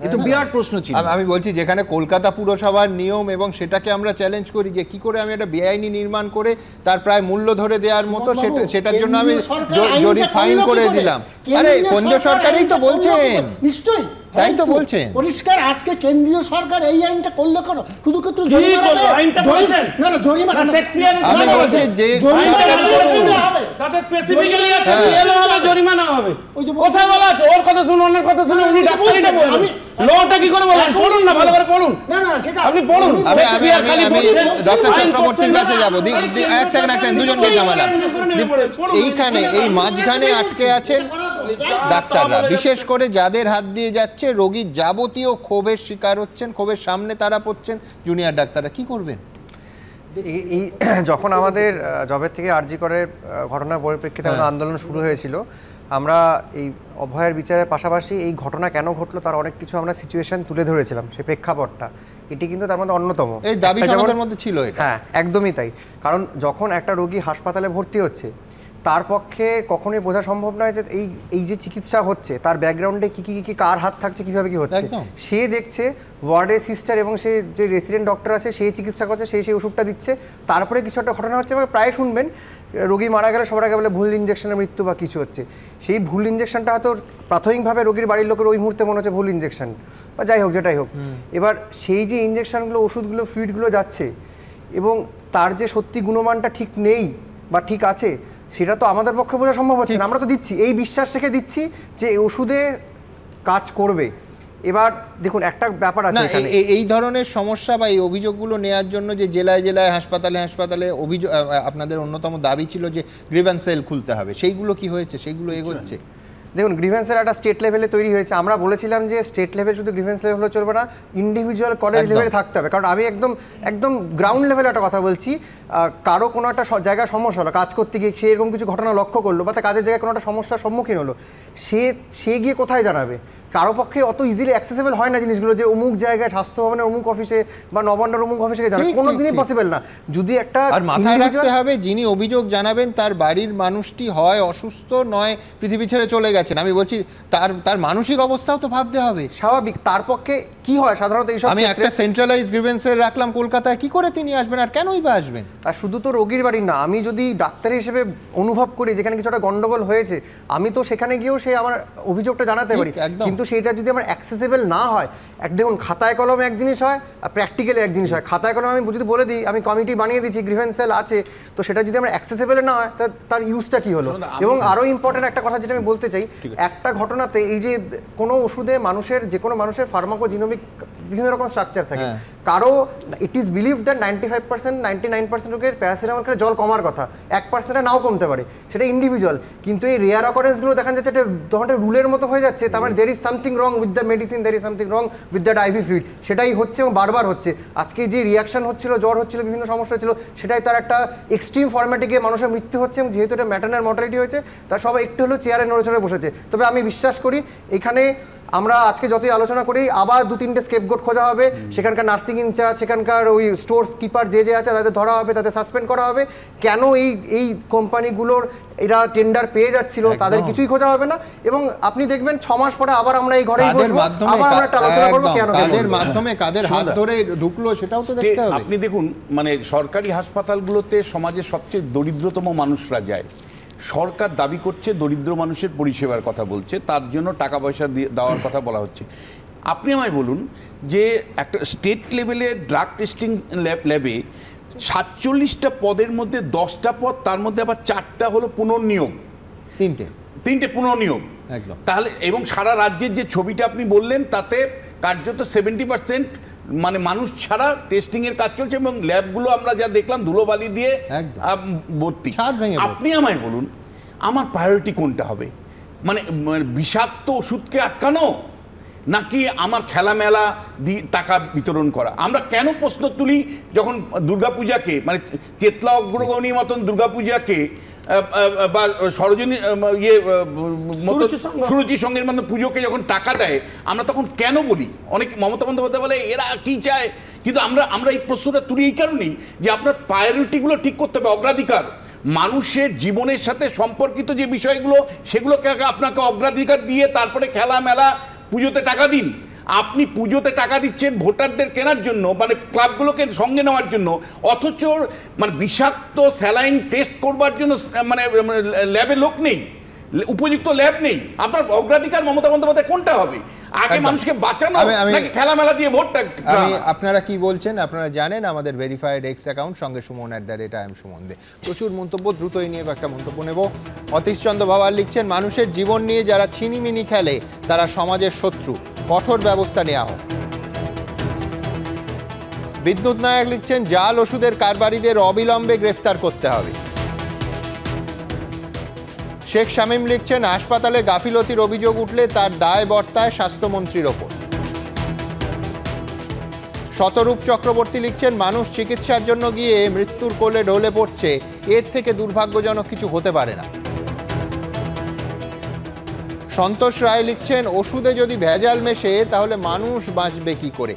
এটা বিরাট প্রশ্ন ছিল। আমি বলছি যেখানে কলকাতা পুরসভার নিয়ম এবং সেটাকে আমরা চ্যালেঞ্জ করি যে কি করে আমি একটা বেআইনি নির্মাণ করে তার প্রায় মূল্য ধরে দেওয়ার মতো, সেটার জন্য আমি জরিপ ফাইন করে দিলাম। আরে কেন্দ্র সরকারই তো বলছেন, নিশ্চয়ই তাই তো বলছেন পরিষ্কার। আজকে কেন্দ্রীয় সরকার এই আইনটা করলে কেন শুধু ক্ষেত্রে আমি বলছি যে তাতে স্পেসিফিক্যালি আছে জেলও হবে, জরিমানা হবে। কোথায় বলা আছে? ওর কথা শুনুন, ওনার কথা শুনুন, উনি ডাক্তারিটা বলবেন। লটা কি করে বলেন? পড়ুন না, ভালো করে পড়ুন। না না, সেটা আপনি পড়ুন। আমি ডক্টর চক্রবর্তীর কাছে যাব। এক সেকেন্ড, দুজনকে জামালাম। এইখানে এই মাঝখানে আটকে আছেন ডাক্তাররা, বিশেষ করে যাদের হাত দিয়ে যাচ্ছে রোগীর যাবতীয় ক্ষোভের শিকার হচ্ছেন, ক্ষোভের সামনে তারা পড়ছেন জুনিয়র ডাক্তাররা। কি করবেন? এই যখন আমাদের জবের থেকে আরজি করে ঘটনার পরিপ্রেক্ষিতে আমাদের আন্দোলন শুরু হয়েছিল, আমরা এই অভয়ের বিচারের পাশাপাশি এই ঘটনা কেন ঘটলো তার অনেক কিছু আমরা সিচুয়েশন তুলে ধরেছিলাম। সেই প্রেক্ষাপটটা এটি কিন্তু তার মধ্যে অন্যতম। এই দাবি সনদের মধ্যে ছিল এটা। হ্যাঁ, একদমই তাই। কারণ যখন একটা রোগী হাসপাতালে ভর্তি হচ্ছে, তার পক্ষে কখনোই বোঝা সম্ভব নয় যে এই যে চিকিৎসা হচ্ছে তার ব্যাকগ্রাউন্ডে কি কার হাত থাকছে, কিভাবে কি হচ্ছে। সে দেখছে ওয়ার্ডের সিস্টার এবং সে যে রেসিডেন্ট ডক্টর আছে সেই চিকিৎসা করছে, সেই ওষুধটা দিচ্ছে। তারপরে কিছু একটা ঘটনা হচ্ছে, প্রায় শুনবেন রোগী মারা গেলে সবার আগে বলে ভুল ইঞ্জেকশনের মৃত্যু বা কিছু হচ্ছে। সেই ভুল ইঞ্জেকশনটা হয়তো প্রাথমিকভাবে রোগীর বাড়ির লোকের ওই মুহূর্তে মনে হচ্ছে ভুল ইঞ্জেকশন বা যাই হোক, যেটাই হোক। এবার সেই যে ইঞ্জেকশনগুলো, ওষুধগুলো, ফ্লুইডগুলো যাচ্ছে এবং তার যে সত্যি গুণমানটা ঠিক নেই বা ঠিক আছে, সেটা তো আমাদের পক্ষে বোঝা সম্ভব হচ্ছে না। আমরা তো দিচ্ছি, এই বিশ্বাস রেখে দিচ্ছি যে ওষুধে কাজ করবে। এবার দেখুন একটা ব্যাপার আছে, এই ধরনের সমস্যা বা এই অভিযোগগুলো নেওয়ার জন্য যে জেলায় জেলায় হাসপাতালে অভিযোগ, আপনাদের অন্যতম দাবি ছিল যে গ্রিভেন্স সেল খুলতে হবে, সেইগুলো কি হয়েছে? সেইগুলো এগোচ্ছে? দেখুন গ্রিভেন্সের একটা স্টেট লেভেলে তৈরি হয়েছে, আমরা বলেছিলাম যে স্টেট লেভেল শুধু গ্রিভেন্স লেভেল হলে চলবে না, ইন্ডিভিজুয়াল কলেজ লেভেলে থাকতে হবে। কারণ আমি একদম গ্রাউন্ড লেভেলে একটা কথা বলছি, কারো কোনো একটা জায়গায় সমস্যা হলো, কাজ করতে গিয়ে সে এরকম কিছু ঘটনা লক্ষ্য করলো বা তার কাজের জায়গায় কোনো একটা সমস্যার সম্মুখীন হলো, সে গিয়ে কোথায় জানাবে? কারো পক্ষে অত ইজিলি অ্যাক্সেসেবল হয় না জিনিসগুলো, যে অমুক জায়গায় স্বাস্থ্য ভবনের অমুক অফিসে বা নবান্নর অমুক অফিসে জানাবে, কোনোদিনই পসিবল না। যদি একটা আর মাথায় রাখতে হবে যিনি অভিযোগ জানাবেন তার বাড়ির মানুষটি হয় অসুস্থ নয় পৃথিবী ছেড়ে চলে গেছেন। আমি বলছি তার মানসিক অবস্থাও তো ভাবতে হবে। স্বাভাবিক। তার পক্ষে কি হয় সাধারণত এইসব, আমি একটা সেন্ট্রালাইজ গ্রিভেন্সের রাখলাম কলকাতায়, কি করে তিনি আসবেন আর কেনই বা আসবেন? আর শুধু তো রোগীর বাড়ি না, আমি যদি ডাক্তার হিসেবে অনুভব করি যেখানে কিছু একটা গন্ডগোল হয়েছে, আমি তো সেখানে গিয়েও সে আমার অভিযোগটা জানাতে পারি। কিন্তু সেটা যদি আমার অ্যাক্সেসেবল না হয়, দেখুন খাতায় কলমে এক জিনিস হয় আর প্র্যাকটিক্যালি এক জিনিস হয়। খাতায় কলমে আমি যদি বলে দিই আমি কমিটি বানিয়ে দিচ্ছি, গ্রিভেন্স সেল আছে, তো সেটা যদি আমার অ্যাক্সেসেবল না হয় তার ইউজটা কি হলো? এবং আরও ইম্পর্টেন্ট একটা কথা যেটা আমি বলতে চাই, একটা ঘটনাতে এই যে কোনো ওষুধে যে কোনো মানুষের ফার্মাকোজিনোমিক বিভিন্ন রকম স্ট্রাকচার থাকে, কারো ইট ইজ বিলিভ দ্যাট 95% 99% লোকের প্যারাসিটামল খেলে জল কমার কথা, 1% নাও কমতে পারে, সেটা ইন্ডিভিজুয়াল। কিন্তু এই রেয়ার অকারেন্সগুলো দেখা যাচ্ছে যখন রুলের মতো হয়ে যাচ্ছে, তার মানে there is something wrong with the medicine, there is something wrong with that IV fluid. সেটাই হচ্ছে এবং বারবার হচ্ছে। আজকে যে রিয়াকশন হচ্ছিল, জ্বর হচ্ছিল, বিভিন্ন সমস্যা হচ্ছিল, সেটাই তার একটা এক্সট্রিম ফরম্যাটে গিয়ে মানুষের মৃত্যু হচ্ছে। এবং যেহেতু এটা ম্যাটারনাল মর্টালিটি হয়েছে, তার সবাই একটু হলেও চেয়ারে নড়েচড়ে বসেছে। তবে আমি বিশ্বাস করি এখানে আমরা আজকে যতই আলোচনা করি, আবার 2-3টে স্কেপগোট খোঁজা হবে, সেখানকার নার্সিং ইনচার্জ, সেখানকার ওই স্টোর কিপার যে আছে তাদের ধরা হবে, তাদের সাসপেন্ড করা হবে। কেন এই কোম্পানিগুলোর এরা টেন্ডার পেয়ে যাচ্ছিল তাদের কিছুই খোঁজা হবে না। এবং আপনি দেখবেন 6 মাস পরে আবার আমরা এই ঘরেই বসবো, আবার আমরা একটা আলোচনা করব কেন কাদের মাধ্যমে কাদের হাত ধরে ঢুকলো সেটাও তো দেখতে হবে। আপনি দেখুন, মানে সরকারি হাসপাতালগুলোতে সমাজের সবচেয়ে দরিদ্রতম মানুষরা যায়। সরকার দাবি করছে দরিদ্র মানুষের পরিষেবার কথা বলছে, তার জন্য টাকা পয়সা দেওয়ার কথা বলা হচ্ছে। আপনি আমায় বলুন যে একটা স্টেট লেভেলে ড্রাগ টেস্টিং ল্যাবে 47টা পদের মধ্যে 10টা পদ, তার মধ্যে আবার 4টা হলো পুনর্নিয়োগ, 3টে পুনর্নিয়োগ একদম। তাহলে এবং সারা রাজ্যের যে ছবিটা আপনি বললেন, তাতে কার্যত 70% মানে মানুষ ছাড়া টেস্টিং এর কাজ চলছে এবং ল্যাবগুলো আমরা যা দেখলাম ধুলোবালি দিয়ে ভর্তি। আপনি আমায় বলুন আমার প্রায়োরিটি কোনটা হবে? মানে বিষাক্ত ওষুধকে আটকানো নাকি আমার খেলামেলা দিয়ে টাকা বিতরণ করা? আমরা কেন প্রশ্ন তুলি যখন দুর্গাপূজাকে, মানে চেতলা অগ্রগণীর মতন দুর্গাপূজাকে বা সরোজিনী সুরুচি সঙ্গের মধ্যে পুজোকে যখন টাকা দেয়, আমরা তখন কেন বলি? অনেক মমতা বন্দ্যোপাধ্যায় বলে এরা কি চায়, কিন্তু আমরা এই প্রশ্নটা তুলি এই কারণেই যে আপনার প্রায়োরিটিগুলো ঠিক করতে হবে, অগ্রাধিকার। মানুষের জীবনের সাথে সম্পর্কিত যে বিষয়গুলো, সেগুলোকে আপনাকে অগ্রাধিকার দিয়ে তারপরে খেলা মেলা পুজোতে টাকা দিন। আপনি পুজোতে টাকা দিচ্ছেন ভোটারদের কেনার জন্য, মানে ক্লাবগুলোকে সঙ্গে নেওয়ার জন্য, অথচ মানে বিষাক্ত স্যালাইন টেস্ট করবার জন্য মানে ল্যাবে লোক নেই, উপযুক্ত ল্যাব নেই। আপনার অগ্রাধিকার মমতা বন্দ্যোপাধ্যায় কোনটা হবে? আগে মানুষকে বাঁচানো নাকি খেলামেলা দিয়ে ভোটটা? আপনারা কি বলছেন আপনারা জানেন। আমাদের ভেরিফাইড এক্স অ্যাকাউন্ট সঙ্গে সুমন @IM সুমন দে। প্রচুর মন্তব্য, দ্রুত এই নিয়ে একটা মন্তব্য নেব। অতীশচন্দ্র ভাওয়াল লিখছেন, মানুষের জীবন নিয়ে যারা ছিনিমিনি খেলে তারা সমাজের শত্রু, কঠোর ব্যবস্থা নেওয়া হোক। বিদ্যুৎ নায়ক লিখছেন, জাল ওষুধের কারবারিদের অবিলম্বে গ্রেফতার করতে হবে। শেখ শামীম লিখছেন, হাসপাতালে গাফিলতির অভিযোগ উঠলে তার দায় বর্তায় স্বাস্থ্যমন্ত্রীর ওপর। শতরূপ চক্রবর্তী লিখছেন, মানুষ চিকিৎসার জন্য গিয়ে মৃত্যুর কোলে ঢলে পড়ছে, এর থেকে দুর্ভাগ্যজনক কিছু হতে পারে না। সন্তোষ রায় লিখছেন, ওষুধে যদি ভেজাল মেশে তাহলে মানুষ বাঁচবে কি করে?